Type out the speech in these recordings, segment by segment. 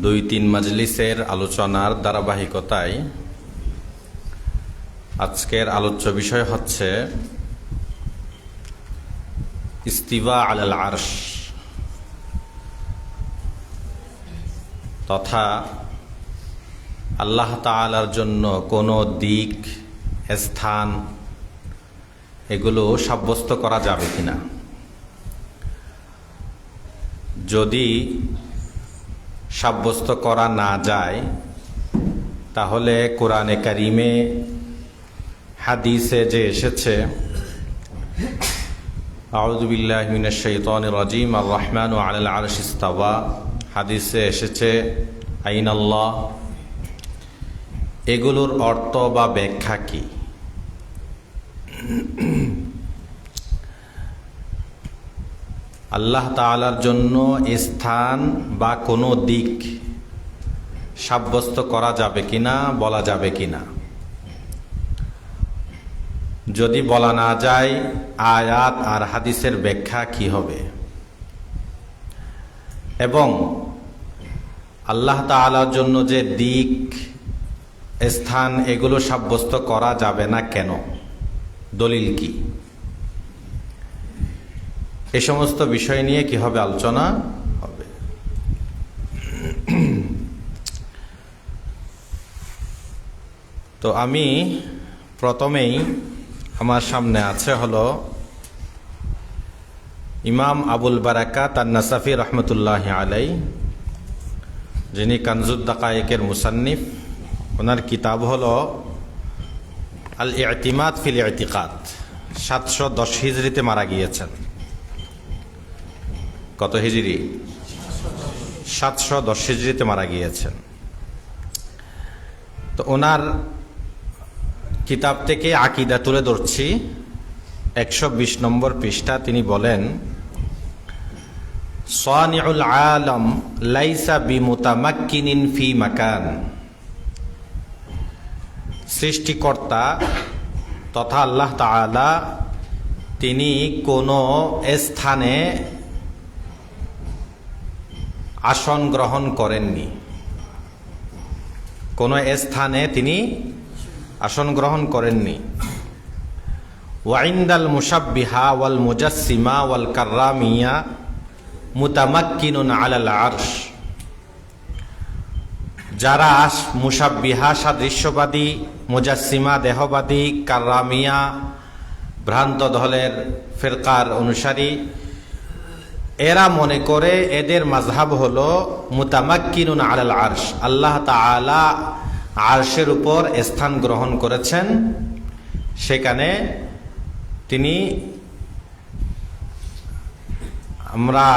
দুই-তিন মাজলিসের আলোচনার ধারাবাহিকতায় আজকের আলোচ্য বিষয় হচ্ছে ইস্তিওয়া আলাল আরশ, তথা আল্লাহ তাআলার জন্য কোনো দিক, স্থান এগুলো সাব্যস্ত করা যাবে কিনা। যদি সাব্যস্ত করা না যায় তাহলে কোরআনে কারিমে, হাদিসে যে এসেছে আউযু বিল্লাহি মিনাশ শাইতানির রাজিম আর রহমানু আলাল আরশি ইস্তাওয়া, হাদিসে এসেছে আইনাল্লাহ, এগুলোর অর্থ বা ব্যাখ্যা কি? আল্লাহ তাআলার জন্য স্থান বা কোনো দিক সাব্যস্ত করা যাবে কিনা, বলা যাবে কিনা। যদি বলা না যায়, আয়াত আর হাদিসের ব্যাখ্যা কি হবে, এবং আল্লাহ তাআলার জন্য যে দিক, স্থান এগুলো সাব্যস্ত করা যাবে না কেন, দলিল কি, এই সমস্ত বিষয় নিয়ে কি হবে, আলোচনা হবে। তো আমি প্রথমেই, আমার সামনে আছে হলো ইমাম আবুল বারাকাত আন-নাসাফি রহমতুল্লাহ আলাই, যিনি কানজুদ দাকায়েকের মুসান্নিফ। ওনার কিতাব হলো আল ইতিমাদ ফিল ইতিকাদ। 710 হিজরিতে মারা গিয়েছেন। কত হিজরি? 710 হিজরিতে মারা গিয়েছেন। তো ওনার কিতাব থেকে আকীদা তুলে ধরছি। 120 নম্বর পৃষ্ঠা। তিনি বলেন, সানিউল আলম লাইসা বিমুতামাক্কিনিন ফি মাকান, সৃষ্টিকর্তা তথা আল্লাহ তাআলা তিনি কোনো স্থানে আসন গ্রহণ করেননি। কোনো স্থানে তিনি আসন গ্রহণ করেননি। ওয়াইন্দাল মুশাব্বিহা ওয়াল মুজাসসিমা ওয়াল কাররামিয়া মুতামাক্কিনুন আলাল আরশ, যারা মুশাব্বিহা সাদৃশ্যবাদী, মুজাসসিমা দেহবাদী, কাররামিয়া ভ্রান্ত দলের ফিরকার অনুসারী, এরা মনে করে এদের মাযহাব হলো মুতামাক্কিনুন আলাল আরশ, আল্লাহ তাআলা আরশের উপর স্থান গ্রহণ করেছেন, সেখানে তিনি, আমরা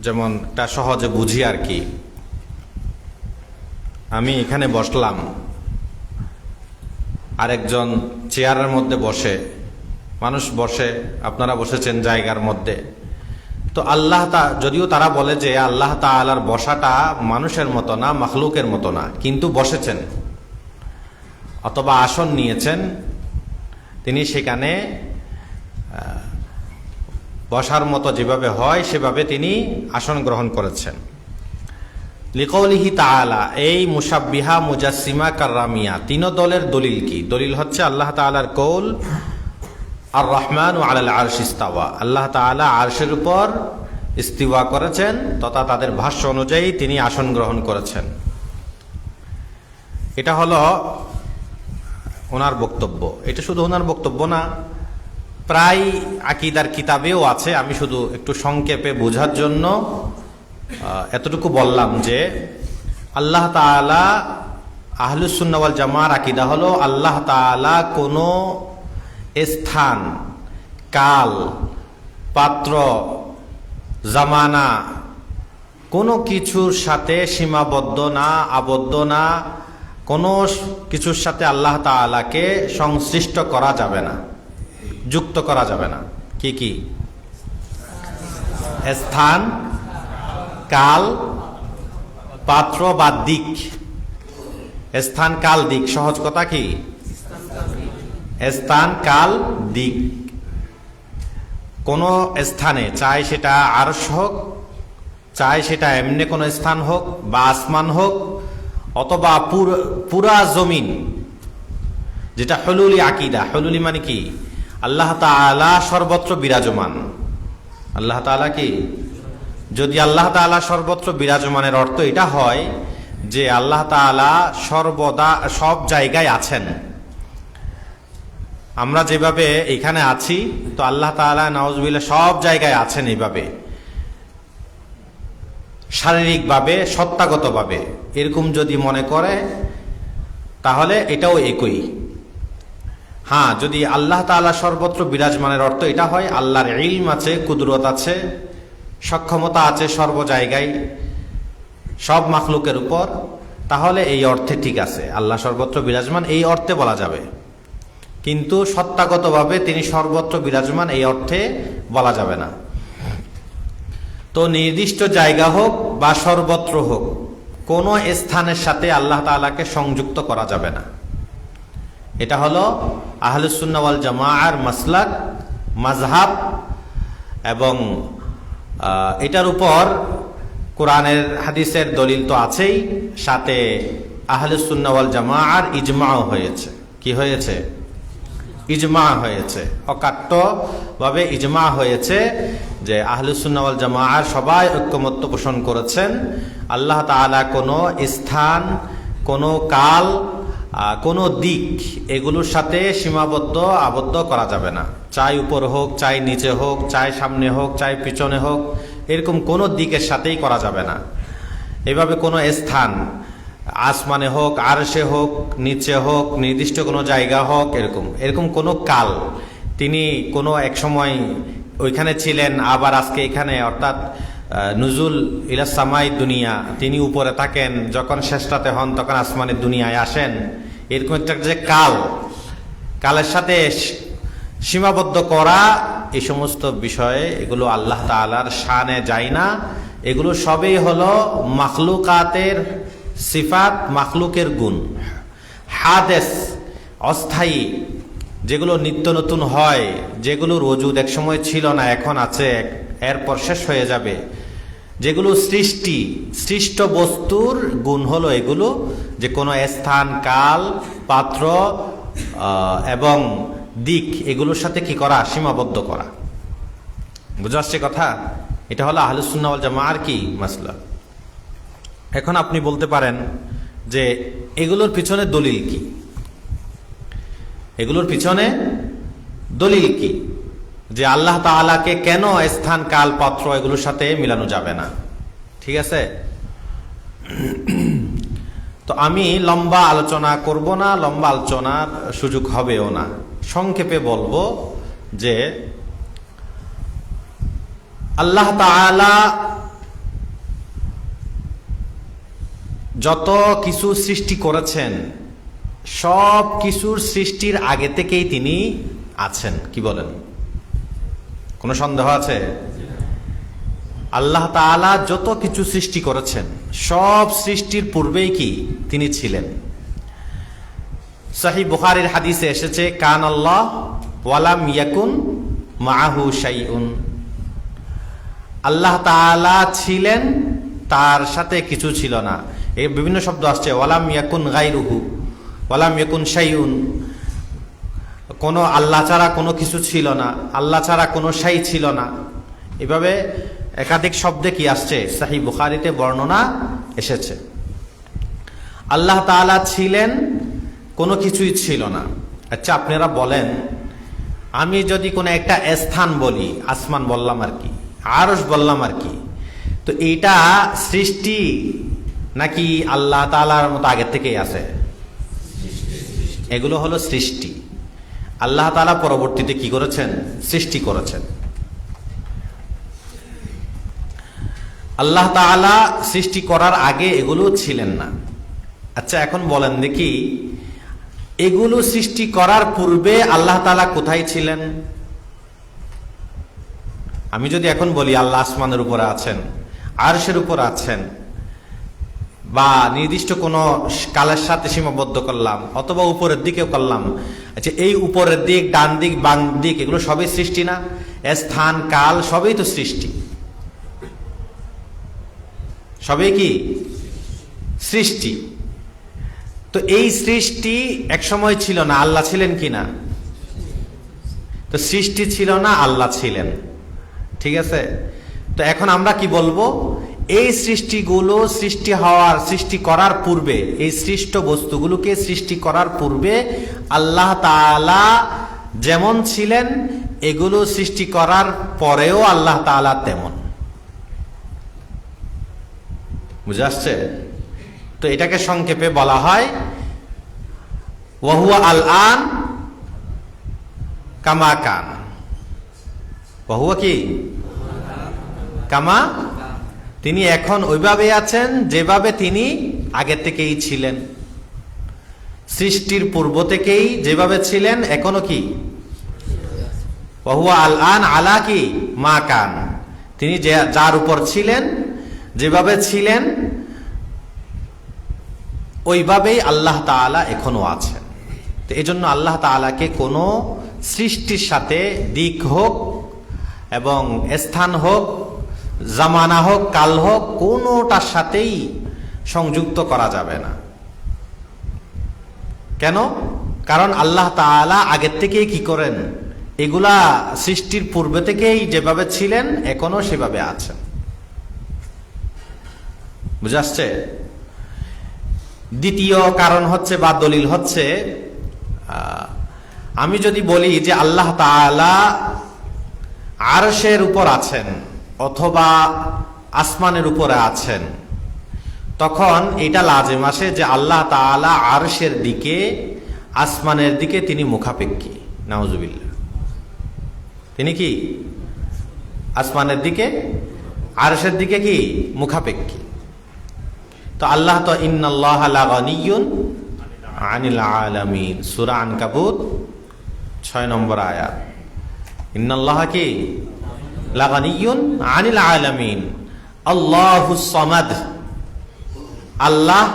যেমন তা সহজে বুঝি আর কি, আমি এখানে বসলাম, আরেকজন চেয়ারের মধ্যে বসে, মানুষ বসে, আপনারা বসেছেন জায়গার মধ্যে। তো আল্লাহ যদিও তারা বলে যে আল্লাহ তাআলার বসাটা মানুষের মতো না, মাখলুকের মতো না, কিন্তু বসেছেন অথবা আসন নিয়েছেন, তিনি সেখানে বসার মতো যেভাবে হয় সেভাবে তিনি আসন গ্রহণ করেছেন। লিকাউলিহি তাআলা, এই মুশাব্বিহা, মুজাসসিমা, কাররামিয়া তিন দলের দলিল কি? দলিল হচ্ছে আল্লাহ তাআলার কৌল আর রহমানু আলাল আরশি ইস্তাওয়া, আল্লাহ তাআলা আরশের উপর ইস্তিওয়া করেছেন, তথা তাদের ভাষ্য অনুযায়ী তিনি আসন গ্রহণ করেছেন। এটা হলো ওনার বক্তব্য। এটা শুধু ওনার বক্তব্য না, প্রায় আকীদার কিতাবেও আছে। আমি শুধু একটু সংক্ষেপে বোঝার জন্য এতটুকু বললাম যে আল্লাহ তাআলা, আহলুস সুন্নাহ ওয়াল জামার আকীদা হলো আল্লাহ তাআলা কোনো স্থান, কাল, পাত্র, জামানা কোনো কিছুর সাথে সীমাবদ্ধ না, আবদ্ধ না, কোনো কিছুর সাথে আল্লাহ তাআলাকে সংশ্লিষ্ট করা যাবে না, যুক্ত করা যাবে না। কি কি? স্থান, কাল, পাত্র বা দিক। স্থান, কাল, দিক, সহজ কথা কি? স্থান, কাল, দিক। কোন স্থানে, চাই সেটা আরশ হোক, চাই সেটা এমনি কোনো স্থান হোক বা আসমান হোক অথবা পুরা জমিন, যেটা হুলুলি আকীদা। হুলুলি মানে কি? আল্লাহ তাআলা সর্বত্র বিরাজমান। আল্লাহ তাআলা কি? যদি আল্লাহ তাআলা সর্বত্র বিরাজমানের অর্থ এটা হয় যে আল্লাহ তাআলা সর্বদা সব জায়গায় আছেন। আমরা যেভাবে এখানে আছি, তো আল্লাহ তাআলা নাউজুবিল্লাহ সব জায়গায় আছেন। এইভাবে শারীরিকভাবে, সত্তাগতভাবে এরকম যদি মনে করে তাহলে এটাও একই। হ্যাঁ, যদি আল্লাহ তাআলা সর্বত্র বিরাজমানের অর্থ এটা হয় আল্লাহর ইলম আছে, কুদরত আছে, সক্ষমতা আছে সর্ব জায়গায় সব মাখলুকের উপর, তাহলে এই অর্থে ঠিক আছে, আল্লাহ সর্বত্র বিরাজমান এই অর্থে বলা যাবে। কিন্তু সত্তাগতভাবে তিনি সর্বত্র বিরাজমান এই অর্থে বলা যাবে না। তো নির্দিষ্ট জায়গা হোক বা সর্বত্র হোক, কোনো স্থানের সাথে আল্লাহ তাআলাকে সংযুক্ত করা যাবে না। এটা হলো আহলুস সুন্নাহ ওয়াল জামাআর মাসলাক, মাযহাব, এবং এটার উপর কোরআনের হাদিসের দলিল তো আছেই, সাথে আহলুস সুন্নাহ ওয়াল জামাআর ইজমাও হয়েছে। কি হয়েছে? ইজমা হয়েছে, অকাট্যভাবে ইজমা হয়েছে যে আহলুস সুন্নাহ ওয়াল জামাআর সবাই ঐক্যমত্য পোষণ করেছেন আল্লাহ তাআলা কোনো স্থান, কোনো কাল, কোনো দিক এগুলোর সাথে সীমাবদ্ধ আবদ্ধ করা যাবে না। চাই উপর হোক, চাই নিচে হোক, চাই সামনে হোক, চাই পিছনে হোক, এরকম কোনো দিকের সাথেই করা যাবে না। এভাবে কোনো স্থান আসমানে হোক, আরশে হোক, নিচে হোক, নির্দিষ্ট কোনো জায়গা হোক, এরকম কোনো কাল তিনি কোনো এক সময় ওইখানে ছিলেন আবার আজকে এখানে, অর্থাৎ নুজুল ইলা সামাই দুনিয়া, তিনি উপরে থাকেন, যখন শেষটাতে হন তখন আসমানের দুনিয়ায় আসেন, এরকম একটা যে কালের সাথে সীমাবদ্ধ করা, এই সমস্ত বিষয়ে এগুলো আল্লাহ তাআলার শানে যায় না। এগুলো সবই হলো মাখলুকাতের সিফাত, মাখলুকের গুণ। হাদেস, অস্থায়ী, যেগুলো নিত্য নতুন হয়, যেগুলোর ওজুদ এক সময় ছিল না এখন আছে, এরপর শেষ হয়ে যাবে, যেগুলো সৃষ্ট বস্তুর গুণ হলো এগুলো, যে কোনো স্থান, কাল, পাত্র এবং দিক এগুলোর সাথে কি করা? সীমাবদ্ধ করা। বুঝা আসছে কথা? এটা হলো আহলুস সুন্নাহ ওয়াল জামাআর কি মাসলা। এখন আপনি বলতে পারেন যে এগুলোর পিছনে দলিল কি? এগুলোর পিছনে দলিল কি যে আল্লাহ তাআলাকে কেন স্থান, কাল, পাত্র এগুলোর সাথে মিলানো যাবে না? ঠিক আছে, তো আমি লম্বা আলোচনা করব না, লম্বা আলোচনার সুযোগ হবেও না। সংক্ষেপে বলবো যে আল্লাহ তাআলা যত কিছু সৃষ্টি করেছেন, সব কিছুর সৃষ্টির আগে থেকেই তিনি আছেন। কি বলেন? কোনো সন্দেহ আছে? আল্লাহ তাআলা যত কিছু সৃষ্টি করেছেন, সব সৃষ্টির পূর্বেই কি তিনি ছিলেন? সহিহ বুখারীর হাদিসে এসেছে, কান আল্লাহ ওয়ালাম ইয়াকুন মাআহু শাইউন। আল্লাহ তাআলা ছিলেন, তার সাথে কিছু ছিল না। এই বিভিন্ন শব্দ আসছে, ওয়ালাম ইয়াকুন গায়রুহু, ওয়ালাম ইয়াকুন শাইউন, কোনো আল্লাহ ছাড়া কোনো কিছু ছিল না, আল্লাহ ছাড়া কোনো শাই ছিল না। এভাবে একাধিক শব্দে কি আসছে? সহিহ বুখারীতে বর্ণনা এসেছে। আল্লাহ তাআলা ছিলেন, কোনো কিছুই ছিল না। আচ্ছা, আপনারা বলেন, আমি যদি কোনো একটা স্থান বলি, আসমান বললাম আর কি, আরশ বললাম আর কি, তো এইটা সৃষ্টি নাকি আল্লাহ তাআলার মতো আগের থেকেই আছে? এগুলো হলো সৃষ্টি। আল্লাহ তাআলা পরবর্তীতে কি করেছেন? সৃষ্টি করেছেন। আল্লাহ তাআলা সৃষ্টি করার আগে এগুলো ছিলেন না। আচ্ছা, এখন বলেন দেখি, এগুলো সৃষ্টি করার পূর্বে আল্লাহ তাআলা কোথায় ছিলেন? আমি যদি এখন বলি আল্লাহ আসমানের উপরে আছেন, আরশের উপর আছেন, বা নির্দিষ্ট কোনো কালের সাথে সীমাবদ্ধ করলাম, অথবা উপরের দিকেও করলাম, আচ্ছা এই উপরের দিক, ডান দিক, বাম দিক এগুলো সবই সৃষ্টি না? স্থান, কাল সবই তো সৃষ্টি। সবই কি সৃষ্টি। তো এই সৃষ্টি এক সময় ছিল না, আল্লাহ ছিলেন কি না? তো সৃষ্টি ছিল না, আল্লাহ ছিলেন, ঠিক আছে। তো এখন আমরা কি বলবো? এই সৃষ্টিগুলো সৃষ্টি করার পূর্বে, এই সৃষ্ট বস্তুগুলোকে সৃষ্টি করার পূর্বে আল্লাহ তাআলা যেমন ছিলেন, এগুলো সৃষ্টি করার পরেও আল্লাহ তাআলা তেমন। বুঝে আসছে? তো এটাকে সংক্ষেপে বলা হয় ওয়াহুয়া আল আন কামা কান। ওয়াহুয়া কি? কামা, তিনি এখন ওইভাবে আছেন যেভাবে তিনি আগে থেকেই ছিলেন, সৃষ্টির পূর্ব থেকেই যেভাবে ছিলেন এখনো কি ওয়াহুয়া আল আন আলা কি মা কান, তিনি যার উপর ছিলেন, যেভাবে ছিলেন ওইভাবেই আল্লাহ তাআলা এখনো আছেন। তো এই জন্য আল্লাহ তাআলাকে কোনো সৃষ্টির সাথে দিক হোক এবং স্থান হোক, জামানা হোক, কাল হোক, কোনোটার সাথেই সংযুক্ত করা যাবে না। কেন? কারণ আল্লাহ তাআলা আগের থেকেই কি করেন, এগুলা সৃষ্টির পূর্বে থেকেই যেভাবে ছিলেন এখনো সেভাবে আছেন। বুঝে আসছে? দ্বিতীয় কারণ হচ্ছে বা দলিল হচ্ছে, আমি যদি বলি যে আল্লাহ তাআলা আরশের উপর আছেন অথবা আসমানের উপরে আছেন, তখন এটা লাজিম আসে যে আল্লাহ তাআলা আরশের দিকে, আসমানের দিকে তিনি মুখাপেক্ষী। নাউজুবিল্লাহ। তিনি কি আসমানের দিকে, আরশের দিকে কি মুখাপেক্ষী। তো আল্লাহ তো ইন্নাল্লাহা লাগানিয়্যুন আনিল আলামিন, সূরা আনকাবুত 6 নম্বর আয়াত। ইন্নাল্লাহা কি লাগানিয়্যুন আনিল আলামিন, আল্লাহুস সামাদ, আল্লাহ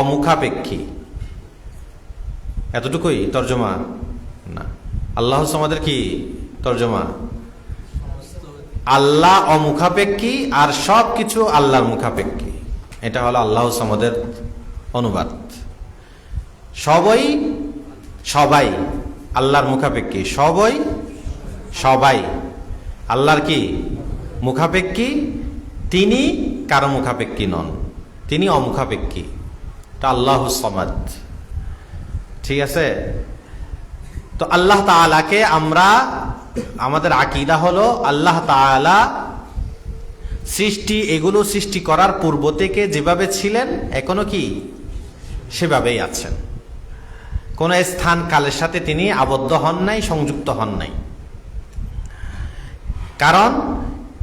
অমুখাপেক্ষী। এতটুকুই তরজমা না। আল্লাহুস সামাদের কি তরজমা? আল্লাহ অমুখাপেক্ষী আর সব কিছু আল্লাহর মুখাপেক্ষী। এটা হলো আল্লাহুস সামাদের অনুবাদ। সবাই আল্লাহর মুখাপেক্ষী, সবাই আল্লাহর কি মুখাপেক্ষী। তিনি কারো মুখাপেক্ষী নন, তিনি অমুখাপেক্ষী। তা আল্লাহুস সামাদ, ঠিক আছে। তো আল্লাহ তাআলাকে আমরা, আমাদের আকীদা হলো আল্লাহ তাআলা এগুলো সৃষ্টি করার পূর্ব থেকে যেভাবে ছিলেন এখনো কি সেভাবেই আছেন। কোন স্থান কালের সাথে তিনি আবদ্ধ হন নাই, সংযুক্ত হন নাই। কারণ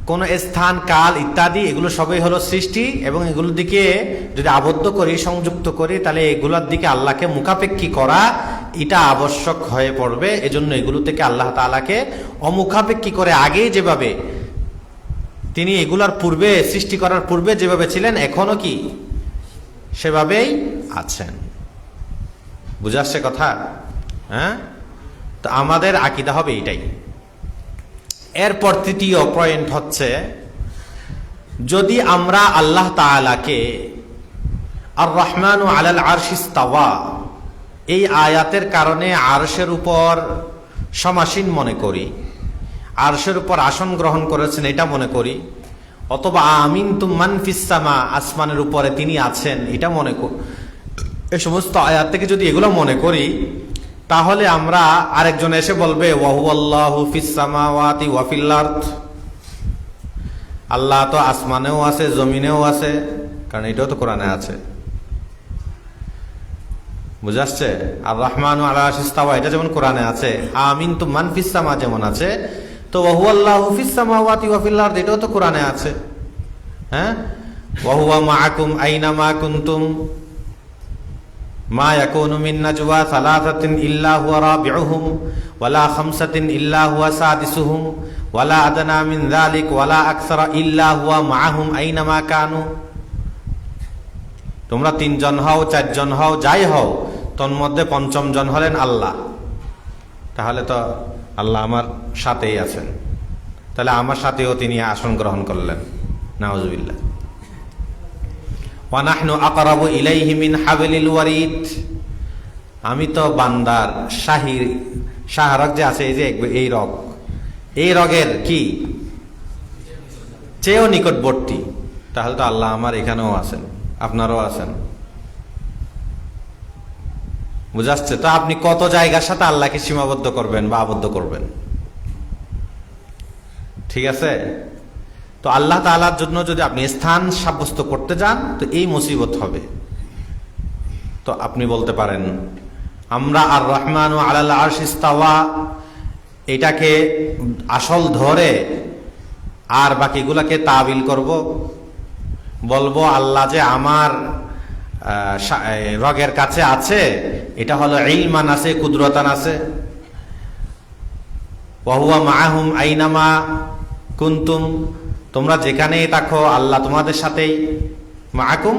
কোন স্থান, কাল ইত্যাদি এগুলো সবই হলো সৃষ্টি, এবং এগুলোর দিকে যদি আবদ্ধ করি, সংযুক্ত করি, তাহলে এগুলোর দিকে আল্লাহকে মুখাপেক্ষী করা এটা আবশ্যক হয়ে পড়বে। এজন্য এগুলো থেকে আল্লাহ তাআলাকে অমুখাপেক্ষী করে আগেই যেভাবে তিনি এগুলার পূর্বে, সৃষ্টি করার পূর্বে যেভাবে ছিলেন এখনো কি সেভাবেই আছেন। বুঝে আসছে কথা? হ্যাঁ। তো আমাদের আকীদা হবে এটাই। এরপর তৃতীয় পয়েন্ট হচ্ছে, যদি আমরা আল্লাহ তাআলাকে আর রহমানু আলাল আরশি ইস্তাওয়া এই আয়াতের কারণে আরশের উপর সমাসীন মনে করি, আরশের উপর আসন গ্রহণ করেছেন এটা মনে করি, অথবা আমিনতুম মান ফিস সামা, আসমানের উপরে তিনি আছেন এটা মনে করি, এই সমস্ত আয়াত থেকে যদি এগুলো মনে করি, তাহলে আমরা আরেকজন এসে বলবে ওয়াহুয়াল্লাহু ফিস সামাওয়াতি ওয়া ফিল আরদ, আল্লাহ তো আসমানেও আছে জমিনেও আছে, কারণ এটাও তো কোরআনে আছে। বুঝে আসছে? আর রহমানু আলা আরশিস ইস্তাওয়া এটা যেমন কোরআনে আছে, আমিনতুম মান ফিস সামা যেমন আছে, তো ওয়াহুয়াল্লাহু ফিস সামাওয়াতি ওয়া ফিল আরদ এটাও তো কোরআনে আছে। হ্যাঁ, ওয়াহুয়া মাআকুম আইনামা কুনতুম মা ইয়াকুনু মিন নাজওয়া সালাসাতিন ইল্লা হুয়া রাবিউহুম ওয়ালা খামসাতিন ইল্লা হুয়া সাদিসুহুম ওয়ালা আদনা মিন যালিক ওয়ালা আকসারা ইল্লা হুয়া মাআহুম আইনামা কানু। তোমরা 3 জন হও, 4 জন হও, যাই হও, তন্মধ্যে 5ম জন হলেন আল্লাহ। তাহলে তো আল্লাহ আমার সাথেই আছেন, তাহলে আমার সাথেও তিনি আসন গ্রহণ করলেন। নাউযুবিল্লাহ। ওয়া নাহনু আকরাবু ইলাইহি মিন হাবলিল ওয়ারিদ, আমি তো বান্দার শাহরগ যে আছে, এই যে এই রগের কি চেয়েও নিকটবর্তী। তাহলে তো আল্লাহ আমার এখানেও আছেন, আপনারও আছেন। বুঝাচ্ছে তো আপনি কত জায়গার সাথে আল্লাহকে সীমাবদ্ধ করবেন বা আবদ্ধ করবেন? ঠিক আছে, তো আল্লাহ তাআলার জন্য যদি আপনি স্থান সাব্যস্ত করতে যান তো এই মুসিবত হবে। তো আপনি বলতে পারেন আমরা আর রহমানু আলাল আরশ ইস্তাওয়া এটাকে আসল ধরে আর বাকিগুলাকে তাবিল করব, বলবো আল্লাহ যে আমার রগের কাছে আছে, এটা হলো ইলমান আছে, কুদরতান আছে। ওয়া হুয়া মাআহুম আইনামা কুনতুম, তোমরা যেখানেই থাকো আল্লাহ তোমাদের সাথেই। মাআকুম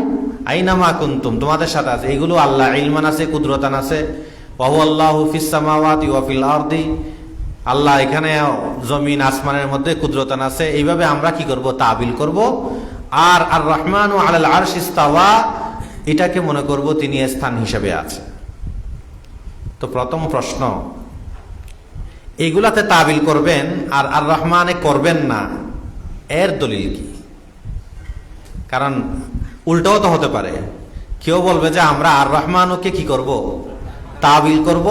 আইনামা কুনতুম, তোমাদের সাথে আছে। এগুলো আল্লাহ ইলমান আছে, কুদরতান আছে। ওয়া হুয়া আল্লাহু ফিস সামাওয়াতি ওয়া ফিল আরদি, আল্লাহ এখানে জমিন আসমানের মধ্যে কুদরতান আছে। এইভাবে আমরা কি করব? তাবিল করব। আর আর রহমানু আলাল আরশ ইস্তাওয়া এটাকে মনে করব তিনি স্থান হিসেবে আছে। তো প্রথম প্রশ্ন, এগুলাতে তাবিল করবেন আর আর রহমানে করবেন না, এর দলিল কি? কারণ উল্টাও তো হতে পারে, কেউ বলবে যে আমরা আর রহমানকে কি করব? তাবিল করব,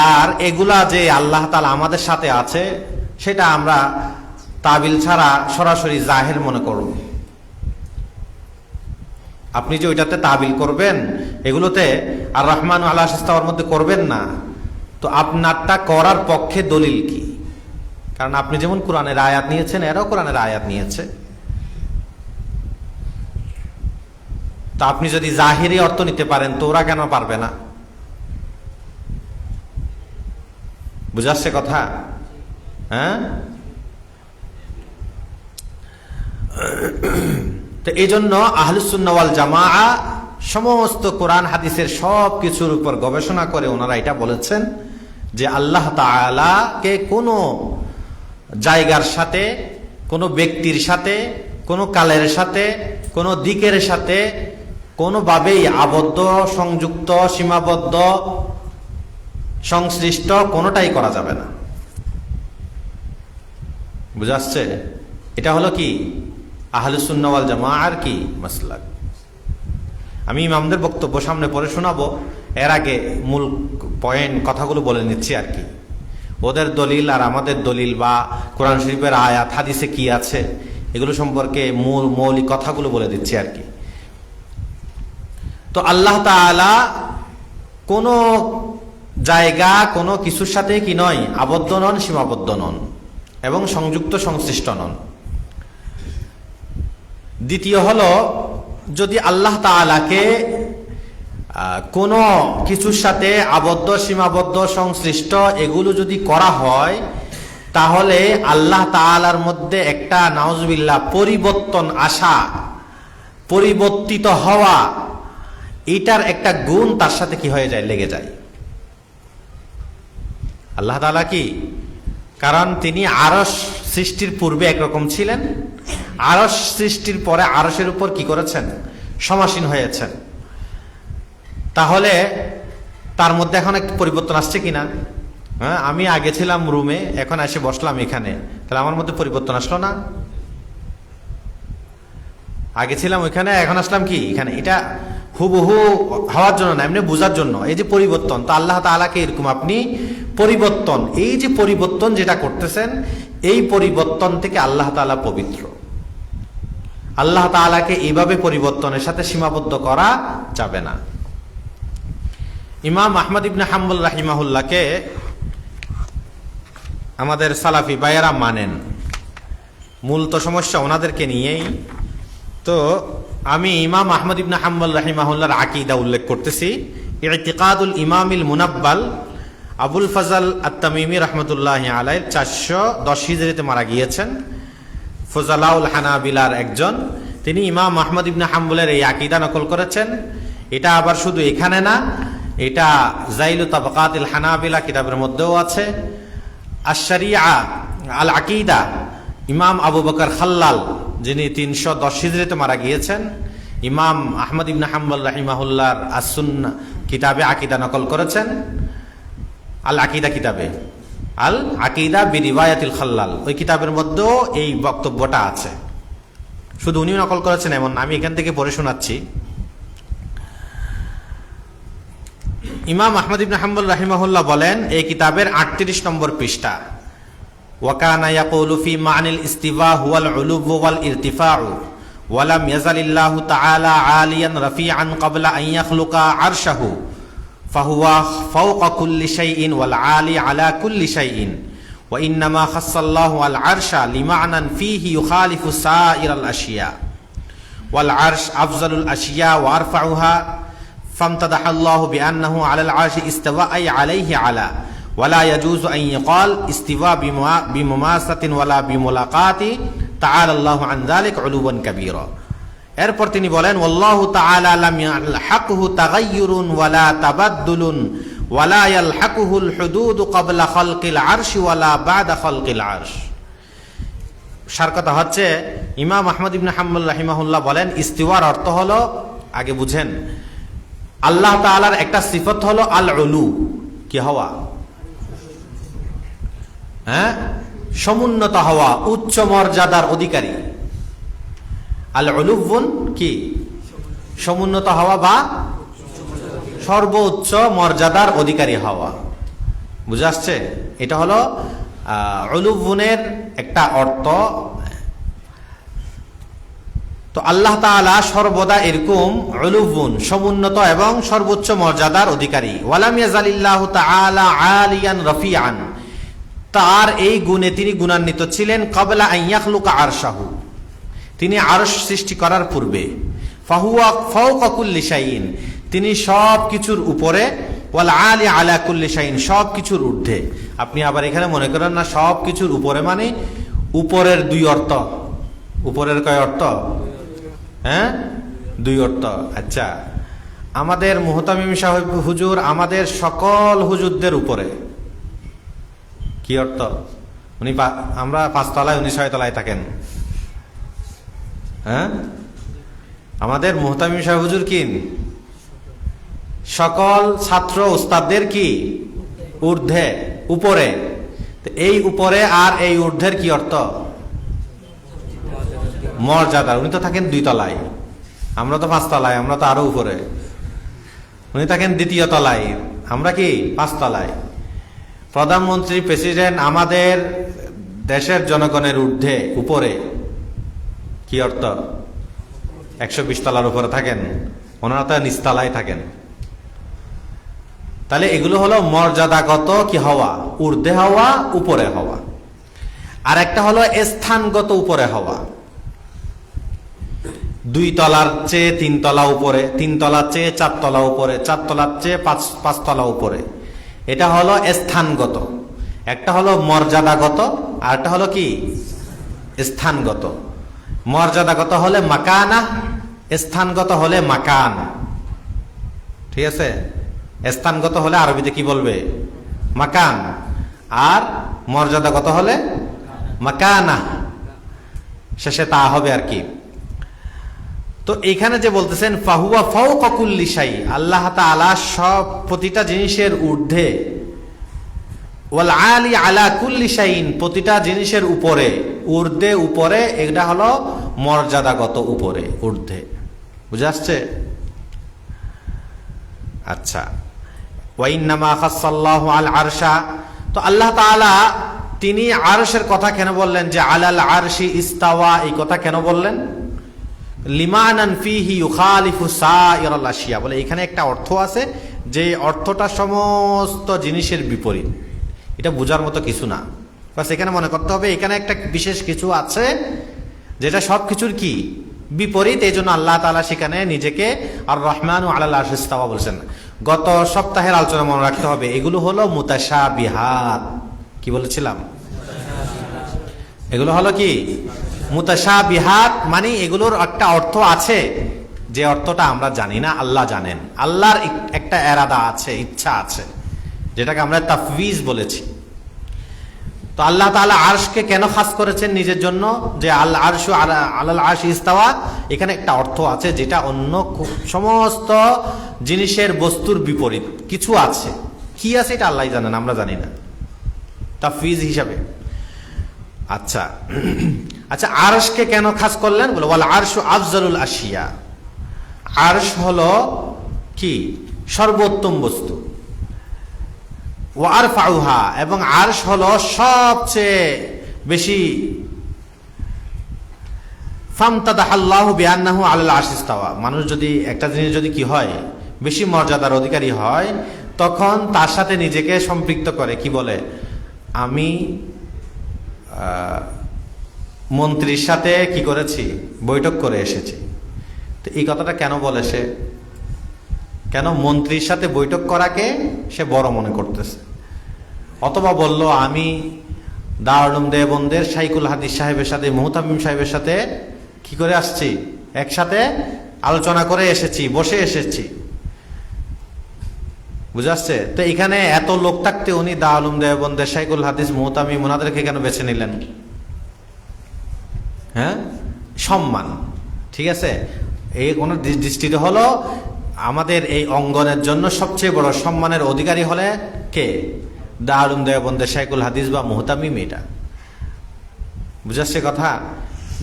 আর এগুলা যে আল্লাহ তাআলা আমাদের সাথে আছে সেটা আমরা তাবিল ছাড়া সরাসরি জাহির মনে করব। আপনি যে ওইটাতে তাবিল করবেন, এগুলোতে আর রহমান আল্লাহ ইস্তাওয়ার মধ্যে করবেন না, তো আপনারটা করার পক্ষে দলিল কি? কারণ আপনি যেমন কোরআনের আয়াত নিয়েছেন, এরাও কোরআনের আয়াত নিয়েছে। তো আপনি যদি জাহিরি অর্থ নিতে পারেন তো ওরা কেন পারবে না? বুঝাচ্ছে কথা? হ্যাঁ, তো এই জন্য আহলুস সুন্নাহ ওয়াল জামাআহ সমস্ত কোরআন হাদিসের সব কিছুর উপর গবেষণা করে ওনারা এটা বলেছেন যে আল্লাহ তাআলাকে কোনো জায়গার সাথে, কোনো ব্যক্তির সাথে, কোনো কালের সাথে, কোনো দিকের সাথে কোনোভাবেই আবদ্ধ, সংযুক্ত, সীমাবদ্ধ, সংশ্লিষ্ট কোনোটাই করা যাবে না। বুঝাচ্ছে? এটা হলো কি আহলুস সুন্নাহ ওয়াল জামাআর কি মাসলাক। আমি ইমামদের বক্তব্য সামনে পড়ে শোনাবো, এর আগে মূল পয়েন্ট কথাগুলো বলে নিচ্ছি আর কি। ওদের দলিল আর আমাদের দলিল বা কোরআন শরীফের আয়াত হাদিসে কি আছে এগুলো সম্পর্কে মৌলিক কথাগুলো বলে দিচ্ছি আর কি। তো আল্লাহ তাআলা কোনো জায়গা, কোনো কিছুর সাথে কি নয়, আবদ্ধ নন, সীমাবদ্ধ নন এবং সংযুক্ত, সংশ্লিষ্ট নন। দ্বিতীয় হলো, যদি আল্লাহ তাআলাকে কোনো কিছুর সাথে আবদ্ধ, সীমাবদ্ধ, সংশ্লিষ্ট এগুলো যদি করা হয়, তাহলে আল্লাহ তাআলার মধ্যে একটা নাউজুবিল্লাহ পরিবর্তন আসা, পরিবর্তিত হওয়া, এটার একটা গুণ তার সাথে কি হয়ে যায়, লেগে যায়। আল্লাহ তাআলা কি, কারণ তিনি আরশ সৃষ্টির পূর্বে একরকম ছিলেন, আরশ সৃষ্টির পরে আরশের উপর কি করেছেন, সমাসীন হয়েছেন। তাহলে তার মধ্যে এখন একটু পরিবর্তন আসছে কিনা? হ্যাঁ, আমি আগে ছিলাম রুমে, এখন এসে বসলাম এখানে, তাহলে আমার মধ্যে পরিবর্তন আসলো না? আগে ছিলাম ওইখানে, এখন আসলাম কি এখানে। এটা হুবহু হওয়ার জন্য না, এমনি বোঝার জন্য। এই যে পরিবর্তন, তো আল্লাহ তাআলাকে এরকম আপনি পরিবর্তন, এই যে পরিবর্তন যেটা করতেছেন, এই পরিবর্তন থেকে আল্লাহ তাআলা পবিত্র। আল্লাহ তাআলাকে এইভাবে পরিবর্তনের সাথে সীমাবদ্ধ করা যাবে না। ইমাম আহমদ ইবনে হাম্বল রাহিমাহুল্লাহকে আমাদের সালাফি ভাইয়েরা মানেন, মূল তো সমস্যা ওনাদেরকে নিয়েই। তো আমি ইমাম আহমদ ইবনে হাম্বল রাহিমাহুল্লাহর আকীদা উল্লেখ করতেছি। ইতিকাদুল ইমামিল মুনাব্বাল, আবুল ফজল আত-তামিমি রাহমাতুল্লাহি আলাইহি 410 হিজরিতে মারা গিয়েছেন, ফুজালাউল হানাবিলার একজন। তিনি ইমাম আহমদ ইবনে হাম্বলের এই আকীদা নকল করেছেন। এটা আবার শুধু এখানে না, এটা জাইলু তাবাকাতিল হানাবিলা কিতাবের মধ্যেও আছে। আশ-শরিয়া আল আকীদা, ইমাম আবু বকর খাল্লাল যিনি 310 হিজরিতে মারা গিয়েছেন, ইমাম আহমদ ইবনে হাম্বল রাহিমাহুল্লাহর আস-সুন্নাহ কিতাবে আকীদা নকল করেছেন। আল আকীদা কিতাবে, আল আকীদা বিরিওয়ায়াতিল খাল্লাল, ওই কিতাবের মধ্যেও এই বক্তব্যটা আছে। শুধু উনি নকল করেছেন এমন না, আমি এখান থেকে পড়ে শোনাচ্ছি। ইমাম আহমদ ইবনে হাম্বল রাহিমাহুল্লাহ বলেন এই কিতাবের 38 নম্বর পৃষ্ঠা, ওয়াকানা ইয়াকুলু ফি মা'নিল ইস্তিওয়া হুয়াল উলুউ ওয়াল ইরতিফাউ ওয়া লাম ইয়াজালিল্লাহু তাআলা আলিয়ান রাফিআন ক্বাবলা আন ইয়াখলুকা আরশাহু ফাহুয়া ফাওকা কুল্লি শাইইন ওয়াল আলি আলা কুল্লি শাইইন ওয়া ইন্নামা খাসসাল্লাহু আল আরশা লিমা'নান ফীহি ইউখালিফু সাইরাল আশিয়া ওয়াল আরশ আফজালুল আশিয়া ওয়া আরফাউহা فامتدح الله بأنه على العرش استوى أي عليه على ولا يجوز أن يقال استوى بمماسة ولا بملاقات تعالى الله عن ذلك علوا كبيرا। এরপর তিনি বলেন ওয়াল্লাহু তাআলা লাম ইয়ালহাকুহু তাগায়্যুরুন ওয়ালা তাবাদ্দুলুন ওয়ালা ইয়ালহাকুহুল হুদুদ ক্বাবলা খালকিল আরশি ওয়ালা বা'দা খালকিল আরশ। সার কথা হচ্ছে ইমাম আহমদ ইবনে হাম্বল রাহিমাহুল্লাহ বলেন ইস্তিওয়ার অর্থ হলো, আগে বুঝেন, আল্লাহ তাআলার একটা সিফত হলো আল উলু, কি হওয়া, হ্যাঁ, সমুন্নত হওয়া, উচ্চ মর্যাদার অধিকারী। আল উলুউন কি, সমুন্নত হওয়া বা সর্বোচ্চ মর্যাদার অধিকারী হওয়া, বুঝা আসছে? এটা হলো উলুউনের একটা অর্থ। তো আল্লাহ তাআলা সর্বদা এরকম উলুউন, সমুন্নত এবং সর্বোচ্চ মর্যাদার অধিকারী। ওয়ালাম ইয়াজালিল্লাহু তাআলা আলিয়ান রাফিআন, তার এই গুণে তিনি গুণান্বিত ছিলেন ক্বাবলা আন ইয়াখলুকা আরশাহু, তিনি আরশ সৃষ্টি করার পূর্বে। ফাহুয়া ফাওকা কুল্লি শাইইন, তিনি সব কিছুর উপরে। ওয়াল আলি আলা কুল্লি শাইইন, সব কিছুর ঊর্ধ্বে। আপনি আবার এখানে মনে করেন না সব কিছুর উপরে মানে উপরের দুই অর্থ, উপরের কয় অর্থ? হ্যাঁ, দুই অর্থ। আচ্ছা, আমাদের মুহতামিম সাহেব হুজুর আমাদের সকল হুজুরদের উপরে, কি অর্থ? উনি আমরা 5 তলায়, উনি 6 তলায় থাকেন। হ্যাঁ, আমাদের মুহতামিম সাহেব হুজুর কি সকল ছাত্র উস্তাদদের কি ঊর্ধ্বে, উপরে। এই উপরে আর এই ঊর্ধ্বের কি অর্থ? মর্যাদা। উনি তো থাকেন 2 তলায়, আমরা তো 5 তলায়, আমরা তো আরো উপরে। উনি থাকেন 2য় তলায়, আমরা কি 5 তলায়। প্রধানমন্ত্রী, প্রেসিডেন্ট আমাদের দেশের জনগণের ঊর্ধ্বে, উপরে, কি অর্থ? 120 তলার উপরে থাকেন, ওনারা তো নিচতলায় থাকেন। তাহলে এগুলো হলো মর্যাদাগত কি হওয়া, ঊর্ধ্বে হওয়া, উপরে হওয়া। আর একটা হলো স্থানগত উপরে হওয়া, 2 তলার চেয়ে 3 তলা উপরে, 3 তলার চেয়ে 4 তলা উপরে, 4 তলার চেয়ে 5 তলা উপরে। এটা হলো স্থানগত। একটা হলো মর্যাদাগত, আর একটা হলো কি স্থানগত। মর্যাদাগত হলে মাকানা, স্থানগত হলে মাকান। ঠিক আছে? স্থানগত হলে আরবিতে কি বলবে? মাকান। আর মর্যাদাগত হলে মাকানা, শেষে তা হবে আর কি। তো এইখানে যে বলতেছেন ফাহুয়া ফাওকা কুল্লি শাই, আল্লাহ তাআলা সব প্রতিটা জিনিসের ঊর্ধ্বে। ওয়াল আলি আলা কুল্লি শাইইন, প্রতিটা জিনিসের উপরে, ঊর্ধ্বে, উপরে। এটা হলো মর্যাদাগত উপরে, ঊর্ধ্বে। বুঝে আসছে? আচ্ছা, ওয়া ইন্নামা খাসসাল্লাহু আল আরশা, তো আল্লাহ তাআলা তিনি আরশের কথা কেন বললেন? যে আলাল আরশি ইস্তাওয়া, এই কথা কেন বললেন? লিমানান ফিহি ইউখালিফু সাইরাল আশিয়া, বলে এখানে একটা অর্থ আছে যে অর্থটা সমস্ত জিনিসের বিপরীত। এটা বোঝার মতো কিছু না, বাস এখানে মনে করতে হবে এখানে একটা বিশেষ কিছু আছে যেটা সব কিছুর কি বিপরীত। এই জন্য আল্লাহ তাআলা সেখানে নিজেকে আর রহমানু আলাল আরশি ইস্তাওয়া বলছেন। গত সপ্তাহের আলোচনা মনে রাখতে হবে, এগুলো হলো মুতাশাবিহাত। কি বলেছিলাম? এগুলো হলো কি মুতাশাবিহাত, মানে এগুলোর একটা অর্থ আছে যে অর্থটা আমরা জানি না, আল্লাহ জানেন। আল্লাহর একটা এরাদা আছে, ইচ্ছা আছে, যেটাকে আমরা তাফওয়িজ বলেছি। তো তো আল্লাহ তাআলা আরশকে কেন খাস করেছেন নিজের জন্য, যে আল আরশু আলাল আরশি ইস্তাওয়া, এখানে একটা অর্থ আছে যেটা অন্য সমস্ত জিনিসের বস্তুর বিপরীত কিছু আছে। কি আছে এটা আল্লাহই জানেন, আমরা জানি না, তাফওয়িজ হিসাবে। আচ্ছা আচ্ছা, আরশকে কেন খাস করলেন? বলে ওয়াল আরশু আফজালুল আশিয়া, আরশ হলো কি সর্বোত্তম বস্তু। ওয়ারফাউহা, এবং আরশ হলো সবচেয়ে বেশি। ফামতাদাহাল্লাহু বিআন্নাহু আলাল আরশি ইস্তাওয়া, মানুষ যদি একটা জিনিস যদি কি হয় বেশি মর্যাদার অধিকারী হয়, তখন তার সাথে নিজেকে সম্পৃক্ত করে, কি বলে, আমি মন্ত্রীর সাথে কি করেছি, বৈঠক করে এসেছি। তো এই কথাটা কেন বলে সে? কেন মন্ত্রীর সাথে বৈঠক করাকে সে বড় মনে করতেছে? অথবা বলল আমি দারুল উলুম দেওবন্দের শাইখুল হাদিস সাহেবের সাথে, মুহতামিম সাহেবের সাথে কি করে আসছি, একসাথে আলোচনা করে এসেছি, বসে এসেছি। বুঝাচ্ছে? তো এখানে এত লোক থাকতে উনি দারুল উলুম দেওবন্দের শাইখুল হাদিস মুহতামিম ওনাদেরকে কেন বেছে নিলেন? হ্যাঁ, সম্মান। ঠিক আছে, এই কোন দৃষ্টিতে হলো আমাদের এই অঙ্গনের জন্য সবচেয়ে বড় সম্মানের অধিকারী হলে কে? দারুল উলুম দেওবন্দের শাইখুল হাদিস বা মুহতামিম। এটা বুঝাচ্ছে কথা?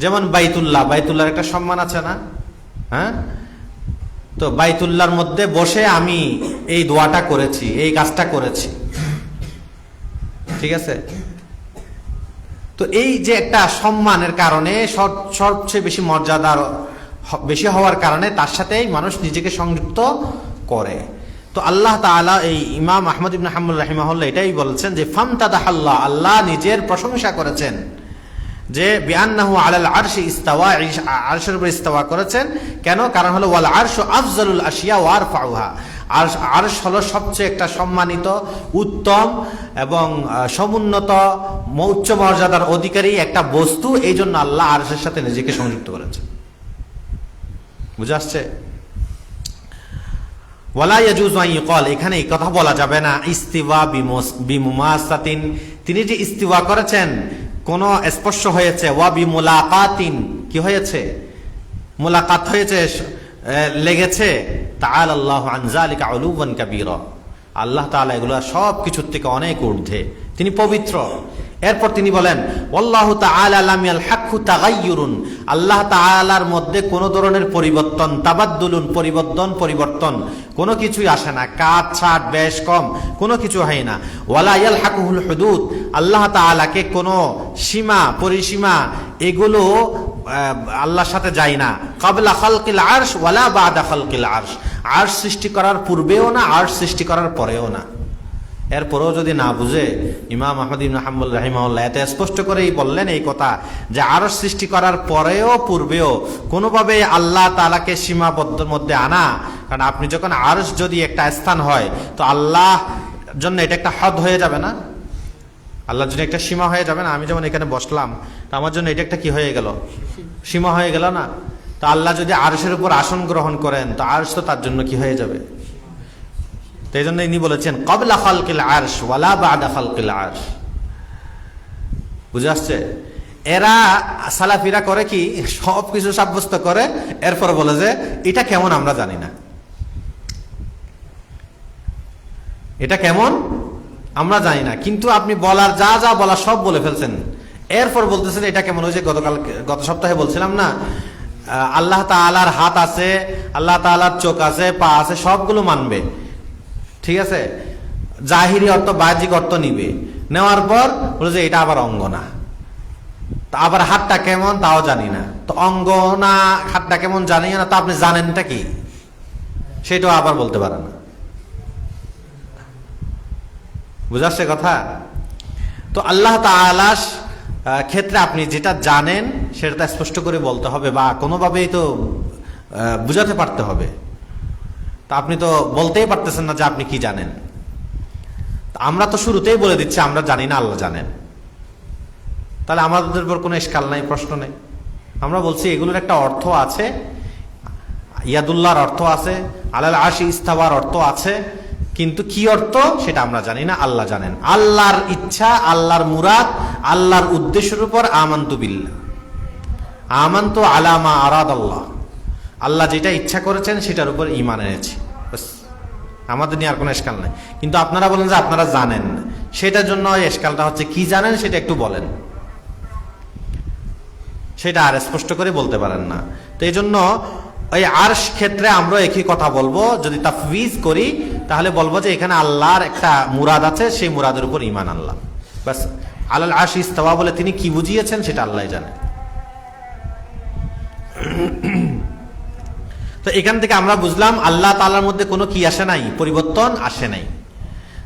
যেমন বাইতুল্লাহর একটা সম্মান আছে না? হ্যাঁ, তো বাইতুল্লাহর মধ্যে বসে আমি এই দোয়াটা করেছি, এই কাজটা করেছি। ঠিক আছে, তো এই যে একটা সম্মানের কারণে, সবচেয়ে বেশি মর্যাদার বেশি হওয়ার কারণে তার সাথেই মানুষ নিজেকে সংযুক্ত করে। তো আল্লাহ তাআলা, এই ইমাম আহমদ ইবনে হাম্বল রাহিমাহুল্লাহ এটাই বলছেন যে ফামতাদাহাল্লাহ, আল্লাহ নিজের প্রশংসা করেছেন যে বিআন্নাহু আলাল আরশি ইস্তাওয়া, আরশের উপর ইস্তাওয়া করেছেন। কেন? কারণ হলো ওয়াল আরশু আফজালুল আশিয়া ওয়া আরফাউহা, আরশ হলো সবচেয়ে একটা সম্মানিত, উত্তম এবং সমুন্নত, উচ্চ মর্যাদার অধিকারী একটা বস্তু। এই জন্য আল্লাহ আরশের সাথে নিজেকে সংযুক্ত করেছেন। বুঝে আসছে? ওয়ালা ইয়াজুজু আন ইউকাল, এখানে এই কথা বলা যাবে না ইস্তিওয়া বিমুমাসাতিন, তিনি যে ইস্তিওয়া করেছেন কোন স্পর্শ হয়েছে, ওয়া বিমুলাকাতিন, কি হয়েছে, মুলাকাত হয়েছে, লেগেছে। তাআলা আল্লাহু আন যালিকা উলুওয়ান কাবীরা, আল্লাহ তাআলা এগুলো সব কিছুর থেকে অনেক ঊর্ধ্বে, তিনি পবিত্র। এরপর তিনি বলেন ওয়াল্লাহু তাআলা লাম ইয়ালহাকহু তাগায়্যুরুন, আল্লাহ তাআলার মধ্যে কোন ধরনের পরিবর্তন, তাবাদ্দুলুন, পরিবর্তন কোনো কিছুই আসে না, কাট ছাট বেশ কম কোনো কিছু হয় না। ওয়ালা ইয়ালহাকুহুল হুদুদ, আল্লাহ তাআলাকে কোনো সীমা পরিসীমা এগুলো আল্লাহর সাথে যায় না। ক্বাবলা খালকিল আরশ ওয়ালা বা'দা খালকিল আরশ, আরশ সৃষ্টি করার পূর্বেও না, আরশ সৃষ্টি করার পরেও না। এরপরেও যদি না বুঝে, ইমাম আহমদ ইবনে হাম্বল রাহিমাহুল্লাহ এত স্পষ্ট করেই বললেন এই কথা যে আরশ সৃষ্টি করার পরেও পূর্বেও কোনোভাবে আল্লাহ তাআলাকে সীমাবদ্ধের মধ্যে আনা। কারণ আপনি যখন আরশ যদি একটা স্থান হয়, তো আল্লাহ জন্য এটা একটা হদ হয়ে যাবে না, আল্লাহর জন্য একটা সীমা হয়ে যাবে না। আমি যেমন এখানে বসলাম, তো আমার জন্য এটা একটা কি হয়ে গেল, সীমা হয়ে গেল না? তো আল্লাহ যদি আরশের উপর আসন গ্রহণ করেন, তো আরশ তো তার জন্য কি হয়ে যাবে। তো এই জন্য ইনি বলেছেন ক্বাবলা খালকিল আরশ ওয়ালা বা'দা খালকিল আরশ। বুঝে আসছে? এরা সালাফিরা করে কি, সবকিছু সাব্যস্ত করে, এরপর বলে যে এটা কেমন আমরা জানি না, এটা কেমন আমরা জানি না। কিন্তু আপনি বলার যা যা বলা সব বলে ফেলছেন, এরপর বলতেছেন এটা কেমন। ওই যে গত সপ্তাহে বলছিলাম না, আল্লাহ তাআলার হাত আছে, আল্লাহ তাআলার চোখ আছে, পা আছে, সবগুলো মানবে। ঠিক আছে, জাহিরি অর্থ বাহ্যিক অর্থ নিবে, নেওয়ার পর বলে যে এটা আবার অঙ্গ না, তা আবার হাতটা কেমন তাও জানি না। তো অঙ্গ না হাতটা কেমন জানি না, তো আপনি জানেনটা কি, সেটাও আবার বলতে পারে না। বুঝাচ্ছে কথা? তো আল্লাহ তাআলার ক্ষেত্রে আপনি যেটা জানেন সেটা স্পষ্ট করে বলতে হবে, বা কোনোভাবেই তো বুঝাতে পারতে হবে। তা আপনি তো বলতেই পারতেছেন না যে আপনি কি জানেন। আমরা তো শুরুতেই বলে দিচ্ছি আমরা জানি না, আল্লাহ জানেন, তাহলে আমাদের উপর কোনো ইশকাল নাই, প্রশ্ন নেই। আমরা বলছি এগুলোর একটা অর্থ আছে, ইয়াদুল্লাহর অর্থ আছে, আলাল আরশি ইস্তাওয়ার অর্থ আছে, কিন্তু কি অর্থ সেটা আমরা জানি না, আল্লাহ জানেন। আল্লাহর ইচ্ছা, আল্লাহর মুরাদ, আল্লাহর উদ্দেশ্যের উপর আমানতু বিল্লাহ, আমানতু আলা মা আরাদ আল্লাহ, আল্লাহ যেটা ইচ্ছা করেছেন সেটার উপর ঈমান এনেছি, বাস। আমাদের নিয়ে আর কোনো এশকাল নাই। কিন্তু আপনারা বলেন যে আপনারা জানেন, সেটার জন্য এশকালটা হচ্ছে কি জানেন সেটা একটু বলেন, সেটা আর স্পষ্ট করে বলতে পারেন না। তো এই জন্য ওই আরশ ক্ষেত্রে আমরা একই কথা বলবো। যদি তাফওয়িজ করি তাহলে বলবো যে এখানে আল্লাহর একটা মুরাদ আছে, সেই মুরাদের উপর ঈমান আনলাম, বাস। আলাল আরশ ইস্তাওয়া বলে তিনি কি বুঝিয়েছেন সেটা আল্লাহই জানে। তো এখান থেকে আমরা বুঝলাম আল্লাহ তাআলার মধ্যে কোনো কি আসে নাই, পরিবর্তন আসে নাই।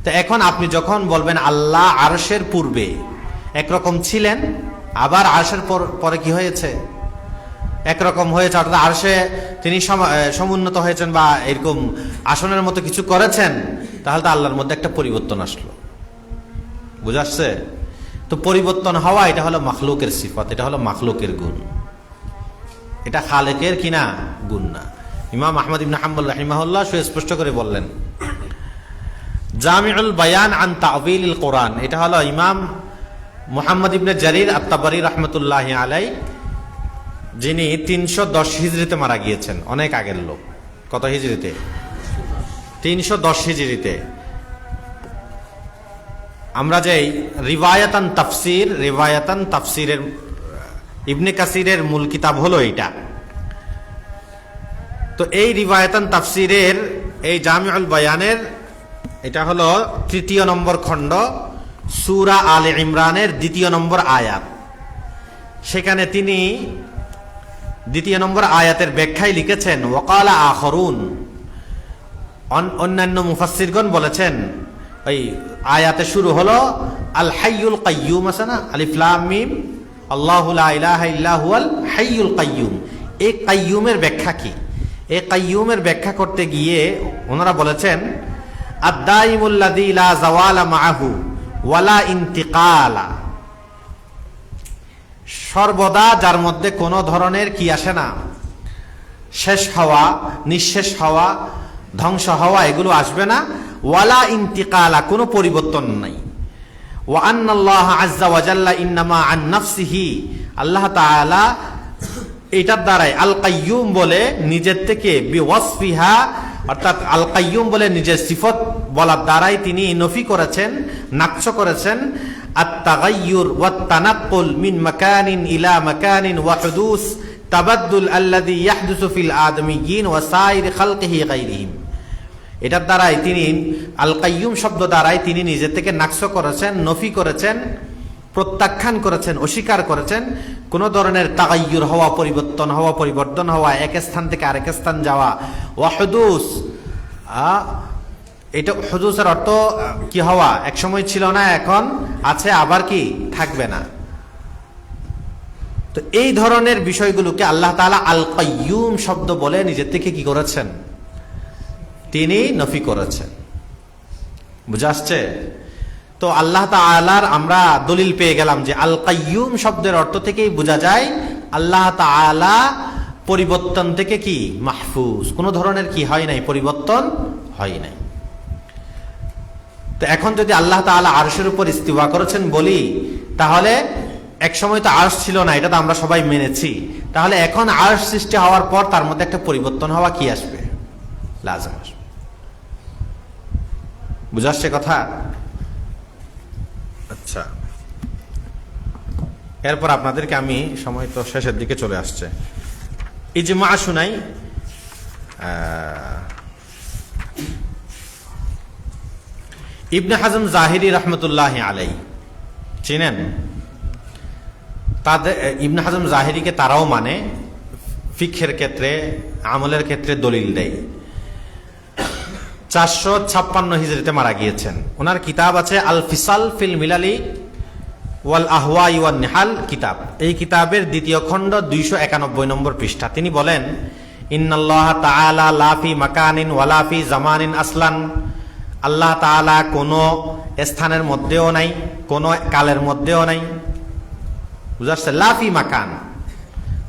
তো এখন আপনি যখন বলবেন আল্লাহ আরশের পূর্বে একরকম ছিলেন, আবার আরশের পরে কি হয়েছে, একরকম হয়েছে, অর্থাৎ আরশে তিনি সমুন্নত হয়েছেন বা এরকম আসনের মতো কিছু করেছেন, তাহলে তো আল্লাহর মধ্যে একটা পরিবর্তন আসলো, বুঝাচ্ছে? তো পরিবর্তন হওয়া এটা হলো মাখলুকের সিফাত, এটা হলো মাখলুকের গুণ, এটা খালেকের কিনা গুণ না। ইমাম আহমদ ইবনে হাম্বল রাহিমাহুল্লাহ সুস্পষ্ট করে বললেন, জামিউল বায়ান আন তা'বিলিল কোরআন, এটা হলো ইমাম মুহাম্মদ ইবনে জারির আত-তাবারি রাহমাতুল্লাহি আলাইহি, যিনি 310 হিজরিতে মারা গিয়েছেন, অনেক আগের লোক। কত হিজরিতে? 310 হিজরিতে। আমরা যে রিওয়ায়াতান তাফসিরের ইবনে কাসিরের মূল কিতাব হলো এইটা। তো এই রিওয়ায়াতান তাফসিরের এই জামিউল বায়ানের এটা হলো 3 নম্বর খণ্ড, সূরা আলে ইমরানের 2 নম্বর আয়াত। সেখানে তিনি 2 নম্বর আয়াতের ব্যাখ্যায় লিখেছেন, ওয়াকালা আখরুন, অন্যান্য মুফাসসিরগণ বলেছেন, ওই আয়াতে শুরু হলো আল হাইয়ুল কাইয়ুম, আছে না, আলিফ লাম মিম, আল্লাহু লা ইলাহা ইল্লা হুয়াল হাইয়ুল কাইয়ুম। এই কাইয়ুমের ব্যাখ্যা কি? এই কাইয়ুমের ব্যাখ্যা করতে গিয়ে ওনারা বলেছেন, আদ-দাইমুল লাযী লা যাওয়ালা মাআহু ওয়ালা ইন্তিকালা, সর্বদা যার মধ্যে কোনো ধরনের কি আসে না, শেষ হওয়া, নিঃশেষ হওয়া, ধ্বংস হওয়া, এগুলো আসবে না। ওয়ালা ইন্তিকালা, কোনো পরিবর্তন নাই। ওয়া আন্নাল্লাহ আযজা ওয়া জাল্লা ইন্নামা আন নাফসিহি, আল্লাহ তাআলা এটার দ্বারাই আল কাইয়ুম বলে নিজের থেকে, বিওয়াসফিহা, অর্থাৎ আল কাইয়ুম বলে নিজের সিফত বলার দ্বারাই তিনি নফি করেছেন, নাকশ করেছেন আত-তাগায়্যুর ওয়াত তানাক্কুল মিন মাকানিন ইলা মাকানিন ওয়া হুদুস তাবাদ্দুল আল্লাযী ইয়াহদুসু ফিল আদমিয়্যিন ওয়া সাইরি খালকিহি গায়রিহিম। এটার দ্বারাই তিনি, আল কাইয়ুম শব্দ দ্বারাই তিনি নিজের থেকে নাকশ করেছেন, নফি করেছেন, প্রত্যাখ্যান করেছেন, অস্বীকার করেছেন কোন ধরনের তাগায়্যুর হওয়া, পরিবর্তন হওয়া, পরিবর্তন হওয়া, এক স্থান থেকে আরেক স্থান যাওয়া। ওয়া হুদুস, এটা হুদুসের অর্থ কি হওয়া, এক সময় ছিল না, এখন আছে, আবার কি থাকবে না। তো এই ধরনের বিষয়গুলোকে আল্লাহ তাআলা আল কাইয়ুম শব্দ বলে নিজের থেকে কি করেছেন, তিনি নফি করেছেন। বুঝা আসছে? তো আল্লাহ তাআলার আমরা দলিল পেয়ে গেলাম যে আল কাইয়ুম শব্দের অর্থ থেকেই বোঝা যায় আল্লাহ তাআলা পরিবর্তন থেকে কি মাহফুজ, কোন ধরনের কি হয় নাই, পরিবর্তন হয় নাই। তো এখন যদি আল্লাহ তাআলা আরশের উপর ইস্তিওয়া করেছেন বলি, তাহলে এক সময় তো আরশ ছিল না, এটা তো আমরা সবাই মেনেছি। তাহলে এখন আরশ সৃষ্টি হওয়ার পর তার মধ্যে একটা পরিবর্তন হওয়া কি আসবে, লাজম আসবে। বুঝা আসছে কথা? আচ্ছা, এরপর আপনাদেরকে আমি, সময় তো শেষের দিকে চলে আসছে, ইজমা শুনাই। ইবনে হাজম জাহিরি রাহমাতুল্লাহি আলাইহি, চিনেন? তাদের ইবনে হাজম জাহিরিকে তারাও মানে, ফিকহের ক্ষেত্রে, আমলের ক্ষেত্রে দলিল দেয়। 456 হিজরিতে মারা গিয়েছেন। ওনার কিতাব আছে আল ফিসাল ফিল মিলালি ওয়াল আহওয়াই ওয়ান নিহাল কিতাব। এই কিতাবের 2য় খণ্ড 291 নম্বর পৃষ্ঠা। তিনি বলেন, ইন্নাল্লাহ তাআলা লা ফি মাকানিন ওয়ালা ফি জামানিন আসলান, আল্লাহ তাআলা কোনো স্থানের মধ্যেও নাই, কোনো কালের মধ্যেও নাই। বুঝাচ্ছে লা ফি মাকান,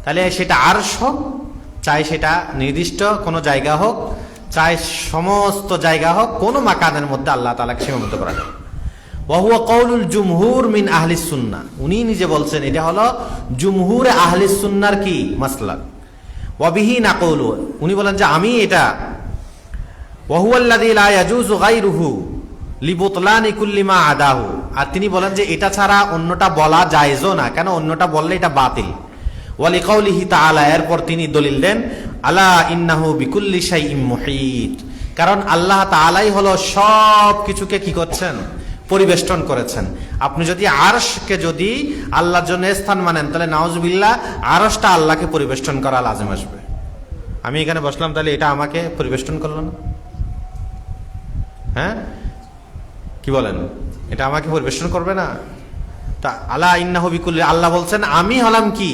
তাহলে সেটা আরশ হোক, চাই সেটা নির্দিষ্ট কোনো জায়গা হোক, চাই সমস্ত জায়গা হোক, কোনো মাকানের মধ্যে আল্লাহ তাআলাকে সীমাবদ্ধ করা যায়। ওয়া হুয়া কাউলুল জুমহুর মিন আহলিস সুন্নাহ, উনি নিজে বলছেন এটা হলো জুমহুর আহলিস সুন্নাহর কি মাসলাক। ওয়া বিহি নাকুলু, উনি বলেন যে আমি এটা। ওয়া হুয়াল্লাযী লা ইয়াজুজু গায়রুহু লিবুতলানি কুল্লি মা আদাহু, আর তিনি বলেন যে এটা ছাড়া অন্যটা বলা জায়েজও না, কেন অন্যটা বললে এটা বাতিল। ওয়া লিকাউলিহি তাআলা, এরপর তিনি দলিল দেন আলা ইন্নাহু বিকুল্লি শাইইন মুহীত, কারণ আল্লাহ তাআলাই হলো সব কিছুকে কি করছেন, পরিবেষ্টন করেছেন। আপনি যদি আরশকে যদি আল্লাহর জন্য স্থান মানেন, তাহলে নাউজুবিল্লাহ আরশটা আল্লাহকে পরিবেষ্টন করা লাজিম আসবে। আমি এখানে বসলাম, তাহলে এটা আমাকে পরিবেষ্টন করলো না? হ্যাঁ, কি বলেন, এটা আমাকে পরিবেষ্টন করবে না? তা আলা ইন্নাহু বিকুল্লি, আল্লাহ বলছেন আমি হলাম কি,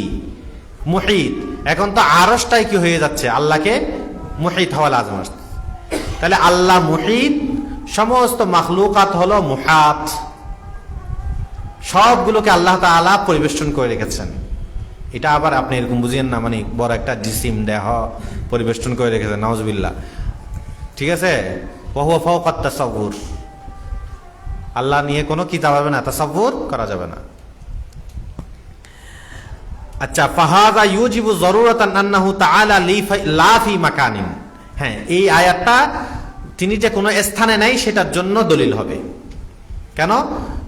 মুহিত। এখন তো আরশটাই কি হয়ে যাচ্ছে, আল্লাহকে মুহিত হওয়া লাজিম আসছে। তাহলে আল্লাহ মুহিত, সমস্ত মাখলুকাত হলো মুহাত, সবগুলোকে আল্লাহ তাআলা পরিবেষ্টন করে রেখেছেন। এটা আবার আপনি এরকম বুঝিয়েন না, মানে বড় একটা জিসিম দেহ পরিবেষ্টন করে রেখেছেন, নাউজুবিল্লাহ। ঠিক আছে, ওয়া হুয়া ফাওকাত তাসাউর, আল্লাহ নিয়ে কোনো কিতাব হবে না, তাসাউর করা যাবে না। আচ্ছা, ফাহাযা ইউজিবু যারুরাতান আন্নাহু তাআলা লা ফি মাকানিন, হ্যাঁ এই আয়াতটা তিনি যে কোনো স্থানে নাই সেটার জন্য দলিল হবে। কেন?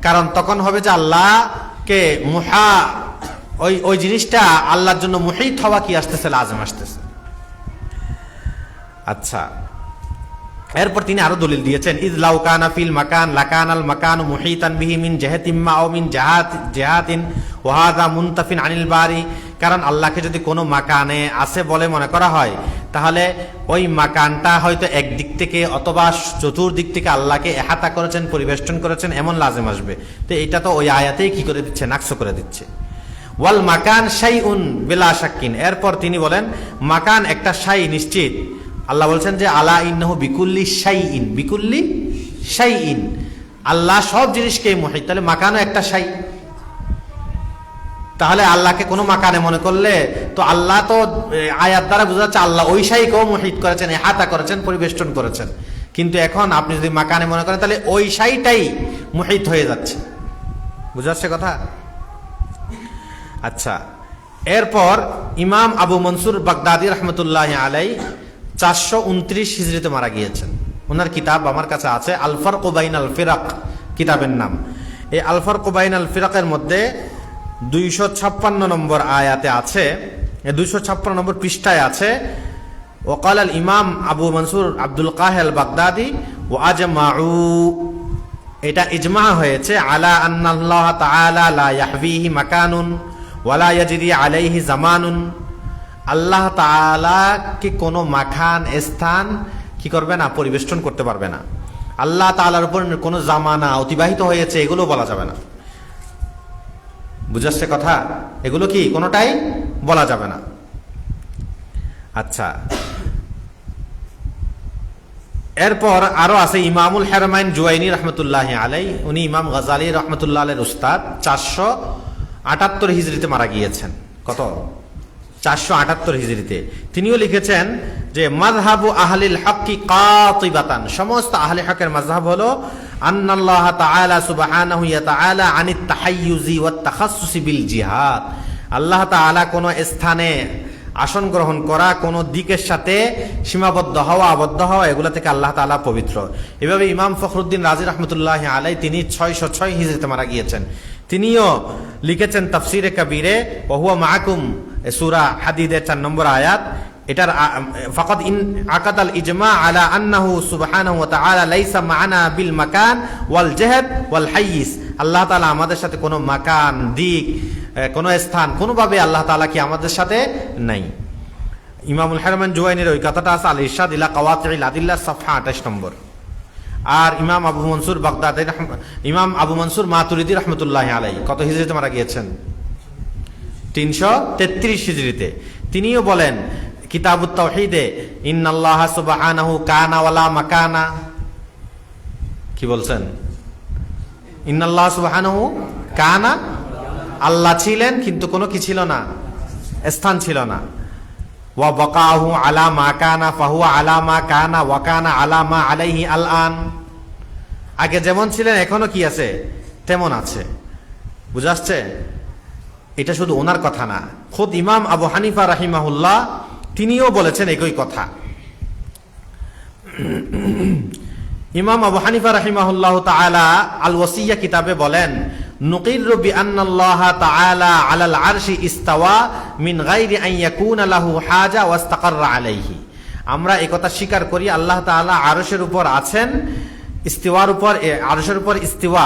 কারণ তখন হবে যে আল্লাহকে ওই জিনিসটা আল্লাহর জন্য মুহিত হওয়া কি আসতেছে, লাজিম আসতেছে। আচ্ছা, এরপর তিনি আরো দলিল দিয়েছেন ইয লাউ কানা ফিল মাকান লাকানাল মাকানু মুহিতান বিহি মিন জিহাতিন মা আও মিন জিহাতিন ওয়া হাযা মুনতাফিন আনিল বারি, কারণ আল্লাহকে যদি কোনো মাকানে আছে বলে মনে করা হয়, তাহলে ওই মাকানটা হয়তো একদিক থেকে অথবা চতুর্দিক থেকে আল্লাহকে এহাতা করেছেন, পরিবেষ্টন করেছেন, এমন লাজিম আসবে। তো এটা তো ওই আয়াতেই কি করে দিচ্ছে, নাকশ করে দিচ্ছে। ওয়াল মাকান শাইউন বিলা শাক্কিন, এরপর তিনি বলেন মাকান একটা শাই নিশ্চিত। আল্লাহ বলছেন যে আলা ইন্নাহু বিকুল্লি শাইইন, বিকুল্লি শাইইন, আল্লাহ সব জিনিসকে মুহিত, তাহলে মাকানও একটা শাই। তাহলে আল্লাহকে কোনো মাকানে মনে করলে তো আল্লাহ তো আয়াত দ্বারা বোঝা যাচ্ছে আল্লাহ ওই শাইকেও মুহিত করেছেন, এহাতা করেছেন, পরিবেষ্টন করেছেন। কিন্তু এখন আপনি যদি মাকানে মনে করেন, তাহলে ওই শাইটাই মুহিত হয়ে যাচ্ছে। বুঝা যাচ্ছে কথা? আচ্ছা, এরপর ইমাম আবু মনসুর বাগদাদি রহমতুল্লাহ আলাই 429 হিজরিতে মারা গিয়েছেন। ওনার কিতাব আমার কাছে আছে, আল ফারকু বাইনাল ফিরাক কিতাবের নাম। এই আল ফারকু বাইনাল ফিরাকের মধ্যে 256 নম্বর আয়াতে আছে, 256 নম্বর পৃষ্ঠায় আছে, ওয়াকাল আল ইমাম আবু মনসুর আব্দুল কাহেল বাগদাদি ও আজমাউ, এটা ইজমা হয়েছে আলা আন্নাল্লাহ তাআলা লা ইয়াহবিহি মাকানুন ওয়ালা ইয়াজরি আলাইহি জামানুন, আল্লাহ তাআলা কি কোনো মাকান স্থান কি করবে না, পরিবেষ্টন করতে পারবে না। আল্লাহ তাআলার উপর কোনো জামানা অতিবাহিত হয়েছে এগুলো বলা যাবে না। বুঝাচ্ছে কথা? এগুলো কি কোনোটাই বলা যাবে না। আচ্ছা, এরপর আরো আছে ইমামুল হারামাইন জুওয়াইনি রহমতুল্লাহ আলাই, উনি ইমাম গাজালি রহমতুল্লাহ আলাইহির উস্তাদ, 478 হিজরিতে মারা গিয়েছেন। কত? 478 হিজরিতে। তিনিও লিখেছেন যে মাযহাবু আহলিল হক্কি কাতিবাতান, সমস্ত আহলে হকের মাযহাব হলো আন্নাল্লাহ তাআলা সুবহানাহু ওয়া তাআলা আনিত তাহাইয়ুজি ওয়াত তাখাসসুসি বিল জিহাদ, আল্লাহ তাআলা কোন স্থানে আসন গ্রহণ করা, কোন দিকের সাথে সীমাবদ্ধ হওয়া, আবদ্ধ হওয়া, এগুলো থেকে আল্লাহ তাআলা পবিত্র। এভাবে ইমাম ফখরুদ্দিন রাজি রহমতুল্লাহ আলাই, তিনি 606 হিজরিতে মারা গিয়েছেন। তিনিও লিখেছেন তাফসিরে কবিরে ওয়া হুয়া মাআকুম, সূরা হাদীদের 4 নম্বর আয়াত, এটার ফাকাদ ইন আকাদাল ইজমা আলা আন্নাহু সুবহানাহু ওয়া তাআলা লাইসা মা'ানা বিল মাকান ওয়াল জাহাদ ওয়াল হাইয়িস, আল্লাহ তাআলা আমাদের সাথে কোনো মাকান, দিক, কোনো স্থান, কোনোভাবে আল্লাহ তাআলা কি আমাদের সাথে নাই। ইমামুল হারামাইন জুওয়াইনির ওই কথাটা আছে আল ইরশাদ ইলা কাওয়াতিল আদিল্লাহ সাফহা 28 নম্বর। আর ইমাম আবু মনসুর বাগদাদি, ইমাম আবু মনসুর মাতুরিদি রহমতুল্লাহ আলাই কত হিজরিতে মারা গিয়েছেন? 333 হিজরিতে। তিনিও বলেন কিতাবুত তাওহীদে ইন্নাল্লাহ সুবহানাহু কানা ওয়ালা মাকানা, কি বলছেন? ইন্নাল্লাহ সুবহানাহু কানা, আল্লাহ ছিলেন কিন্তু কোনো কি ছিল না, স্থান ছিল না। ওয়া বাকাহু আলা মা কানা ফাহুয়া আলা মা কানা ওয়া কানা আলা মা আলাইহি আল-আন। আগে যেমন ছিলেন এখনো কি আছে তেমন আছে। বুঝাচ্ছে? এটা শুধু ওনার কথা না, খুদ ইমাম আবু হানিফা রাহিমাহুল্লাহ তিনিও বলেছেন একই কথা। ইমাম আবু হানিফা রাহিমাহুল্লাহ তাআলা আল ওয়াসিয়া কিতাবে বলেন, নুকিরু বিআন্নাল্লাহা তাআলা আলাল আরশি ইস্তাওয়া মিন গায়রি আন ইয়াকুনা লাহু হাজা ওয়াস্তাকাররা আলাইহি। আমরা এই কথা স্বীকার করি আল্লাহ তাআলা আরশের উপর আছেন, ইস্তিওয়ার উপর, আরশের উপর ইস্তিওয়া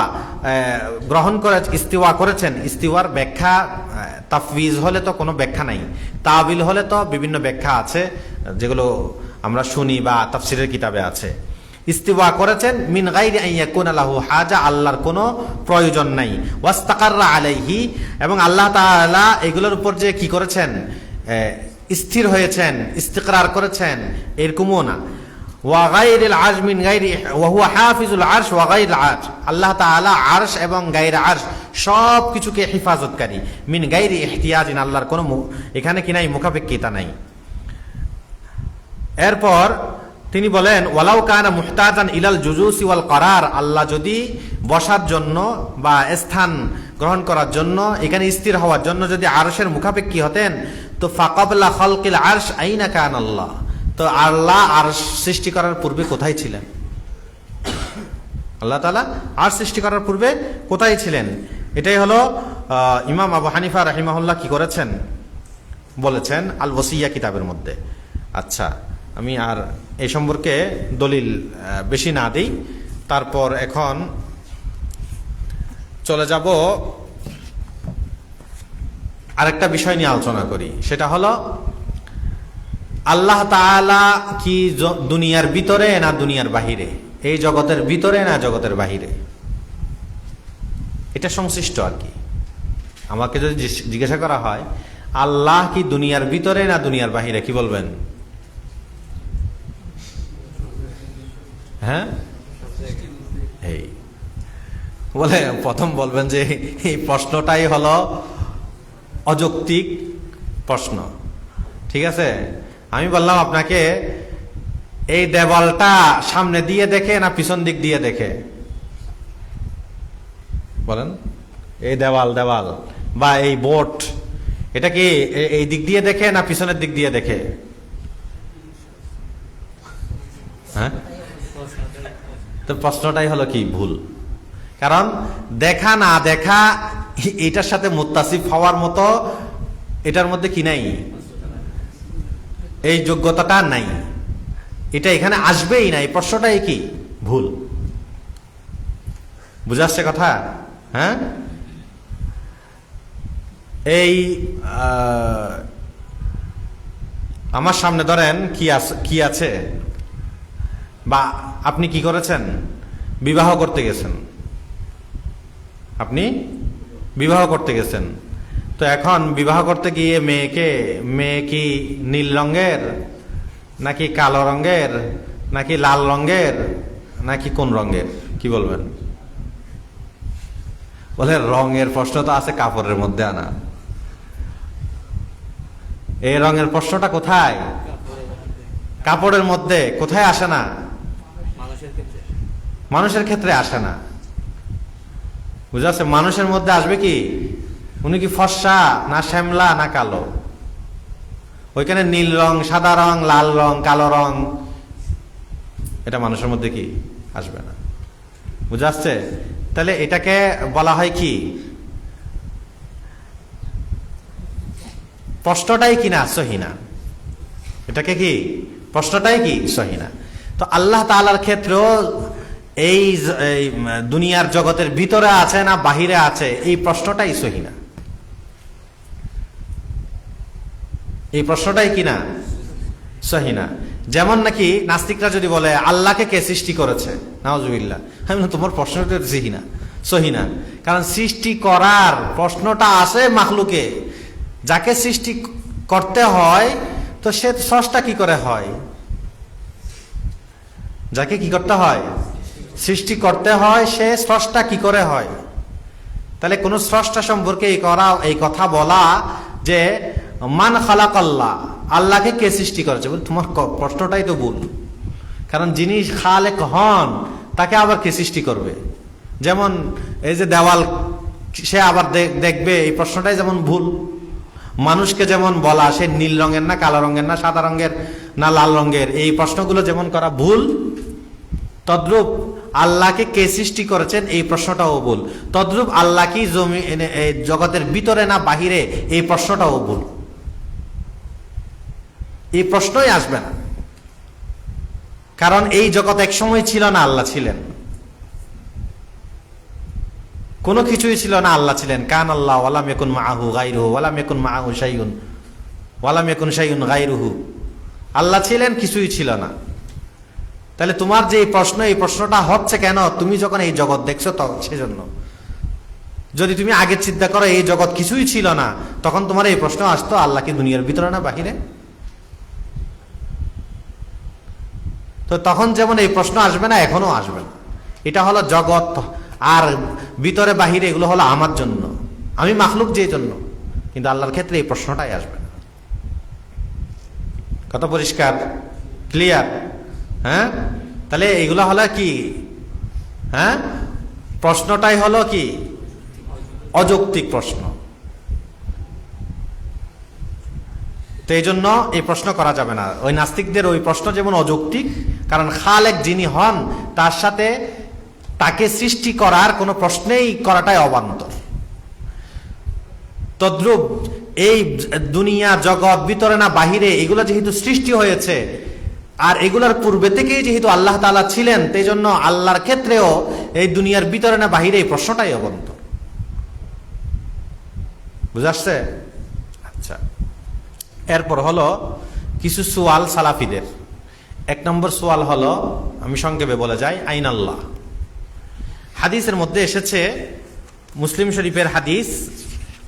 গ্রহণ করে ইস্তিওয়া করেছেন। ইস্তিওয়ার ব্যাখ্যা তাফওয়িজ হলে তো কোনো ব্যাখ্যা নাই, তাবিল হলে তো বিভিন্ন ব্যাখ্যা আছে যেগুলো আমরা শুনি বা তাফসিরের কিতাবে আছে। ইস্তিওয়া করেছেন মিন গায়রি আন ইয়াকুনা লাহু হাজা, আল্লাহর কোনো প্রয়োজন নাই। ওয়াস্তাকাররা আলাইহি, এবং আল্লাহ তাআলা এগুলোর উপর যে কি করেছেন, স্থির হয়েছেন, ইস্তিকরার করেছেন, এরকমও না। ওয়া গায়রিল আরশ মিন গায়রি ওয়া হুয়া হাফিজুল আরশ ওয়া গায়রিল আরশ, আল্লাহ তাআলা আরশ এবং গায়রে আরশ সব কিছুকে হেফাজতকারী। মিন গায়রি ইহতিয়াজিন, আল্লাহর কোনো এখানে কি নাই, মুখাপেক্ষিতা নাই। এরপর তিনি বলেন, ওয়ালাউ কানা মুহতাজান ইলাল জুজুসি ওয়াল করার, আল্লাহ যদি বসার জন্য বা স্থান গ্রহণ করার জন্য, এখানে স্থির হওয়ার জন্য যদি আরশের মুখাপেক্ষী হতেন, তো ফাকাবলা খালকিল আরশ আইনা কান আল্লাহ, তো আল্লাহ আরশ সৃষ্টি করার পূর্বে কোথায় ছিলেন? আল্লাহ তাআলা আরশ সৃষ্টি করার পূর্বে কোথায় ছিলেন? এটাই হলো ইমাম আবু হানিফা রাহিমাহুল্লাহ কি করেছেন, বলেছেন আল ওয়াসিয়া কিতাবের মধ্যে। আচ্ছা, আমি আর এই সম্পর্কে দলিল বেশি না দিই। তারপর এখন চলে যাব আরেকটা বিষয় নিয়ে আলোচনা করি, সেটা হলো আল্লাহ তাআলা কি দুনিয়ার ভিতরে না দুনিয়ার বাহিরে, এই জগতের ভিতরে না জগতের বাহিরে, এটা সংশ্লিষ্ট আর কি। আমাকে যদি জিজ্ঞাসা করা হয় আল্লাহ কি দুনিয়ার ভিতরে না দুনিয়ার বাহিরে, কি বলবেন? হ্যাঁ, এই বলে প্রথম বলবেন যে এই প্রশ্নটাই হলো অযৌক্তিক প্রশ্ন। ঠিক আছে, আমি বললাম আপনাকে এই দেওয়ালটা সামনে দিয়ে দেখে না পিছন দিক দিয়ে দেখে, বলেন? এই দেওয়াল বা এই বোট, এটা কি এই দিক দিয়ে দেখে না পিছনের দিক দিয়ে দেখে? হ্যাঁ, তো প্রশ্নটাই হলো কি ভুল। কারণ দেখা না দেখা এটার সাথে মুত্তাসিফ হওয়ার মতো এটার মধ্যে কি নাই, এই যোগ্যতাটা নাই, এটা এখানে আসবেই না। এই প্রশ্নটাই কি ভুল। বুঝে আসছে কথা? হ্যাঁ, এই আমার সামনে ধরেন কি আছে, বা আপনি কি করেছেন, বিবাহ করতে গেছেন, আপনি বিবাহ করতে গেছেন। তো এখন বিবাহ করতে গিয়ে মেয়ে কি নীল রঙের নাকি কালো রঙের নাকি লাল রঙের নাকি কোন রঙের, কি বলবেন? বলে রঙের প্রশ্ন তো আছে কাপড়ের মধ্যে আনা, এই রঙের প্রশ্নটা কোথায়? কাপড়ের মধ্যে। কোথায় আসে না? মানুষের ক্ষেত্রে আসে না। বুঝা যাচ্ছে? মানুষের মধ্যে আসবে কি, উনি কি ফর্সা না শ্যামলা না কালো? ওইখানে নীল রং, সাদা রং, লাল রং, কালো রং, এটা মানুষের মধ্যে কি আসবে না। বুঝা যাচ্ছে? তাহলে এটাকে বলা হয় কি, প্রশ্নটাই কিনা সহিনা। এটাকে কি প্রশ্নটাই কি সহিনা। তো আল্লাহ তাআলার ক্ষেত্রেও এই দুনিয়ার জগতের ভিতরে আছে না বাহিরে আছে, এই প্রশ্নটাই সহিনা। এই প্রশ্নটাই কিনা সহিনা। যেমন নাকি নাস্তিকরা যদি বলে আল্লাহকে কে সৃষ্টি করেছে, নাউজুবিল্লাহ, আমি তোমার প্রশ্নটা সহিনা। কারণ সৃষ্টি করার প্রশ্নটা আসে মাখলুকে, যাকে সৃষ্টি করতে হয় তো সে স্রষ্টা কি করে হয়? যাকে কি করতে হয়, সৃষ্টি করতে হয়, সে স্রষ্টা কি করে হয়? তাহলে কোন স্রষ্টা সম্পর্কে এই কথা বলা যে মান খালাকাল্লাহ, আল্লাহকে কে সৃষ্টি করেছে? বলে তোমার প্রশ্নটাই তো ভুল, কারণ যিনি খালেক হন তাকে আবার কে সৃষ্টি করবে? যেমন এই যে দেওয়াল সে আবার দেখবে, এই প্রশ্নটাই যেমন ভুল। মানুষকে যেমন বলা সে নীল রঙের না কালো রঙের না সাদা রঙের না লাল রঙের, এই প্রশ্নগুলো যেমন করা ভুল, তদ্রূপ আল্লাহকে কে সৃষ্টি করেছেন এই প্রশ্নটাও ভুল। তদ্রূপ আল্লাহ কি জগতের ভিতরে না বাহিরে, এই প্রশ্নটাও ভুল। এই প্রশ্নই আসবে না, কারণ এই জগৎ এক সময় ছিল না, আল্লাহ ছিলেন। কোনো কিছুই ছিল না, আল্লাহ ছিলেন। কান আল্লাহ ওয়ালাম ইয়াকুন মাআহু গায়রুহু ওয়ালাম ইয়াকুন মাআহু শাইউন ওয়ালাম ইয়াকুন শাইউন গায়রুহু। আল্লাহ ছিলেন, কিছুই ছিল না। তাহলে তোমার যে এই প্রশ্ন, এই প্রশ্নটা হচ্ছে কেন? তুমি যখন এই জগৎ দেখছো তখন সেজন্য। যদি তুমি আগে চিন্তা করো এই জগৎ কিছুই ছিল না, তখন তোমার এই প্রশ্ন আসতো আল্লাহ কি দুনিয়ার ভিতরে না বাহিরে? তো তখন যেমন এই প্রশ্ন আসবে না, এখনো আসবে না। এটা হলো জগৎ আর ভিতরে বাহিরে, এগুলো হলো আমার জন্য, আমি মাখলুক যে জন্য। কিন্তু আল্লাহর ক্ষেত্রে এই প্রশ্নটাই আসবে না। কত পরিষ্কার, ক্লিয়ার? হ্যাঁ, তাহলে এগুলো হলো কি? হ্যাঁ, প্রশ্নটাই হলো কি? অযৌক্তিক প্রশ্ন। তো এই জন্য এই প্রশ্ন করা যাবে না। ওই নাস্তিকদের ওই প্রশ্ন যেমন অযৌক্তিক, কারণ খালেক যিনি হন তার সাথে তাকে সৃষ্টি করার কোনো প্রশ্নেই করাটাই অবান্তর। তদ্রূপ এই দুনিয়া জগৎ ভিতরে না বাহিরে, এগুলো যেহেতু সৃষ্টি হয়েছে আর এগুলোর পূর্বে থেকেই যেহেতু আল্লাহ তাআলা ছিলেন, সেই জন্য আল্লাহর ক্ষেত্রেও এই দুনিয়ার ভিতরে না বাহিরে এই প্রশ্নটাই অবান্তর। বুঝা আসছে? আচ্ছা, এরপর হলো কিছু সোয়াল সালাফিদের। এক নম্বর সোয়াল হলো, আমি সংক্ষেপে বলে যাই, আইন আল্লাহ। হাদিসের মধ্যে এসেছে, মুসলিম শরীফের হাদিস,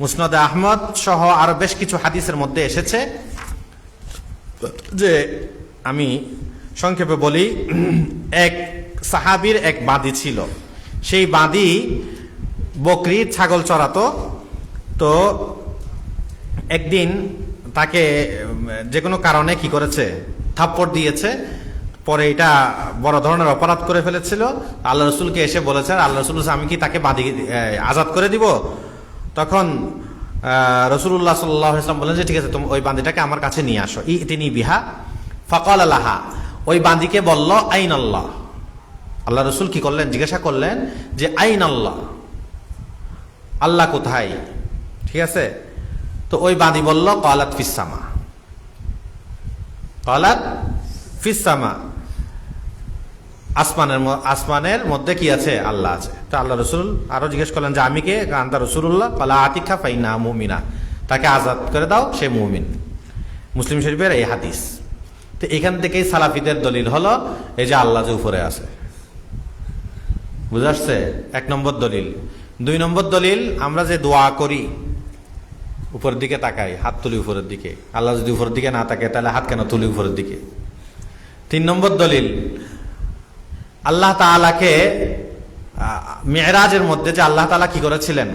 মুসনাদ আহমদ সহ আরো বেশ কিছু হাদিসের মধ্যে এসেছে যে, আমি সংক্ষেপে বলি, এক সাহাবীর এক বাদী ছিল। সেই বাদী বকরি ছাগল চড়াতো। তো একদিন তাকে যে কোনো কারণে কি করেছে, থাপ্পড় দিয়েছে। পরে এটা বড় ধরনের অপরাধ করে ফেলেছিল। আল্লাহ রসুলকে এসে বলেছে, আল্লাহ রসুল আমি কি তাকে বাদী আজাদ করে দিব? তখন রসুল্লাহ সাল্লাল্লাহু আলাইহি ওয়াসাল্লাম বলেন যে ঠিক আছে, তুমি ওই বান্দীটাকে আমার কাছে নিয়ে আসো। তিনি বিহা ফাকাল লাহা, ওই বান্দীকে বলল আইন আল্লাহ। আল্লাহ রসুল কি করলেন, জিজ্ঞাসা করলেন যে আইন আল্লাহ, আল্লাহ কোথায়? ঠিক আছে, তো ওই বান্দী বলল কালাত ফিস সামা, কালাত ফিস সামা, আসমানের মধ্যে কি আছে? আল্লাহ আছে। তো আল্লাহ রসুল আরো জিজ্ঞেস করলেন যে আমি কে? আনতা রাসূলুল্লাহ, কালা আতিকা ফাইনা মুমিনা, তাকে আজাদ করে দাও, সে মুমিন। মুসলিম শরীফের এই হাদিস। তো এখান থেকেই সালাফিদের দলিল হলো এই যে আল্লাহ যে উপরে আছে। বুঝা আসছে? এক নম্বর দলিল। দুই নম্বর দলিল, আমরা যে দোয়া করি উপরের দিকে তাকাই, হাত তুলি উপরের দিকে। আল্লাহ যদি উপরের দিকে না তাকে, তাহলে হাত কেন তুলি উপরের দিকে? তিন নম্বর দলিল, আল্লাহ তাআলাকে মেরাজের মধ্যে যে আল্লাহ তাআলা কি করেছিলেন,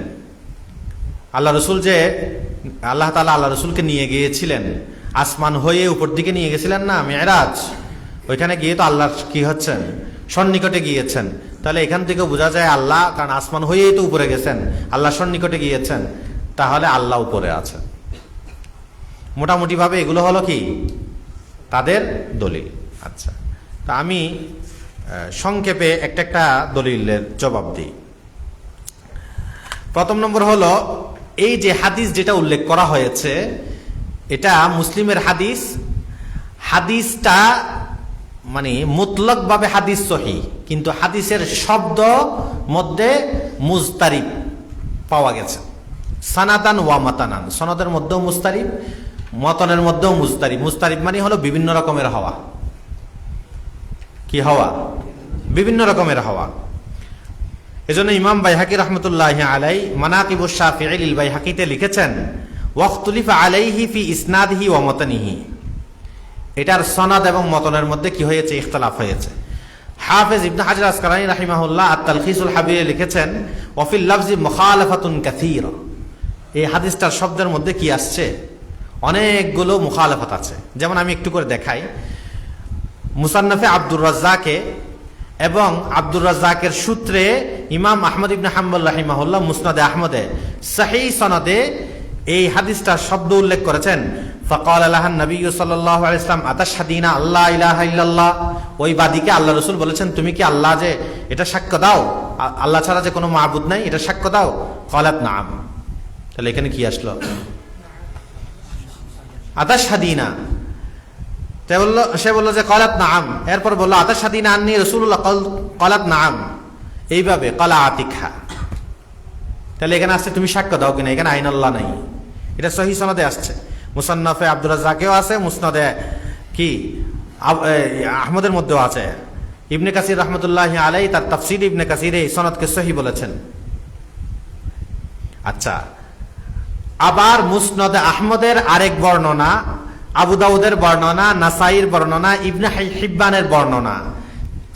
আল্লাহ রসুল যে আল্লাহ তাআলা আল্লাহ রসুলকে নিয়ে গিয়েছিলেন, আসমান হয়ে উপর দিকে নিয়ে গেছিলেন না মেরাজ, ওইখানে গিয়ে তো আল্লাহ কি হচ্ছেন, সন্নিকটে গিয়েছেন। তাহলে এখান থেকে বোঝা যায় আল্লাহ, কারণ আসমান হয়েই তো উপরে গেছেন, আল্লাহ সন্নিকটে গিয়েছেন, তাহলে আল্লাহ উপরে আছে। মোটামুটি ভাবে এগুলো হলো কি তাদের দলিল। আচ্ছা, তা আমি সংক্ষেপে একটা দলিলের জবাব দিই। প্রথম নম্বর হলো, এই যে হাদিস যেটা উল্লেখ করা হয়েছে, এটা মুসলিমের হাদিস। হাদিসটা মানে মুতলক ভাবে হাদিস সহিহ, কিন্তু হাদিসের শব্দ মধ্যে মুজতারিব পাওয়া গেছে। সানাদান ওয়া মাতানান, সনদের মধ্যেও মুস্তারিব, মতনের মধ্যেও মুস্তারিব। মুস্তারিব মানে হলো বিভিন্ন রকমের হওয়া। কি হওয়া? বিভিন্ন রকমের হওয়া। এজন্য ইমাম বাইহাকি রাহমাতুল্লাহি আলাইহি মানাকিবুশ শাফিঈ লিল বাইহাকিতে লিখেছেন, ওয়াখতুলিফা আলাইহি ফি ইসনাদিহি ওয়া মাতানিহি, এটার সনদ এবং মতনের মধ্যে কি হয়েছে? ইখতিলাফ হয়েছে। হাফেজ ইবনে হাজার আসকালানী রাহিমাহুল্লাহ আত-তালখিসুল হাবিরে লিখেছেন, ওয়া ফিল লাফজি মুখালাফাতুন কাসীরা, এই হাদিসটার শব্দের মধ্যে কি আসছে? অনেকগুলো মুখালাফত আছে। যেমন আমি একটু করে দেখাই, মুসান্নাফে আব্দুর রাজ্জাকে এবং আব্দুর রাজ্জাকের সূত্রে ইমাম আহমদ ইবনে হাম্বল রাহিমাহুল্লাহ মুসনাদে আহমদে সহিহ সনদে এই হাদিসটার শব্দ উল্লেখ করেছেন। ফাকাল লাহান নবী সাল্লাল্লাহু আলাইহি ওয়াসাল্লাম আতাশহাদিনা আল্লা ইলাহা ইল্লাল্লাহ, ওই বাদীকে আল্লাহ রাসূল বলেছেন তুমি কি আল্লাহ যে এটা সাক্ষ্য দাও, আল্লাহ ছাড়া যে কোনো মাবুদ নাই এটা সাক্ষ্য দাও। ক্বালাত নাআম। তাহলে এখানে কি আসলো? আতাশহাদিনা, সে বললো যে ক্বালাত নাআম, এরপর বললো আতাশহাদিনা আন্নী রাসূলুল্লাহ, ক্বালাত নাআম, এইভাবে ক্বালা আতিকহা। তাহলে এখানে আসছে তুমি সাক্ষ্য দাও কিনা, এখানে আইন আল্লাহ নাই। এটা সহিহ সনদে আসছে, মুসান্নাফে আব্দুর রাজ্জাকেও আছে, মুসনাদে কি আহমদের মধ্যেও আছে। ইবনে কাসির রহমতুল্লাহি আলাইহি তার তাফসীর ইবনে কাসিরে এই সনদকে সহিহ বলেছেন। আচ্ছা, আবার মুসনাদে আহমদের আরেক বর্ণনা, আবু দাউদের বর্ণনা, নাসাইর বর্ণনা, ইবনে হিব্বানের বর্ণনা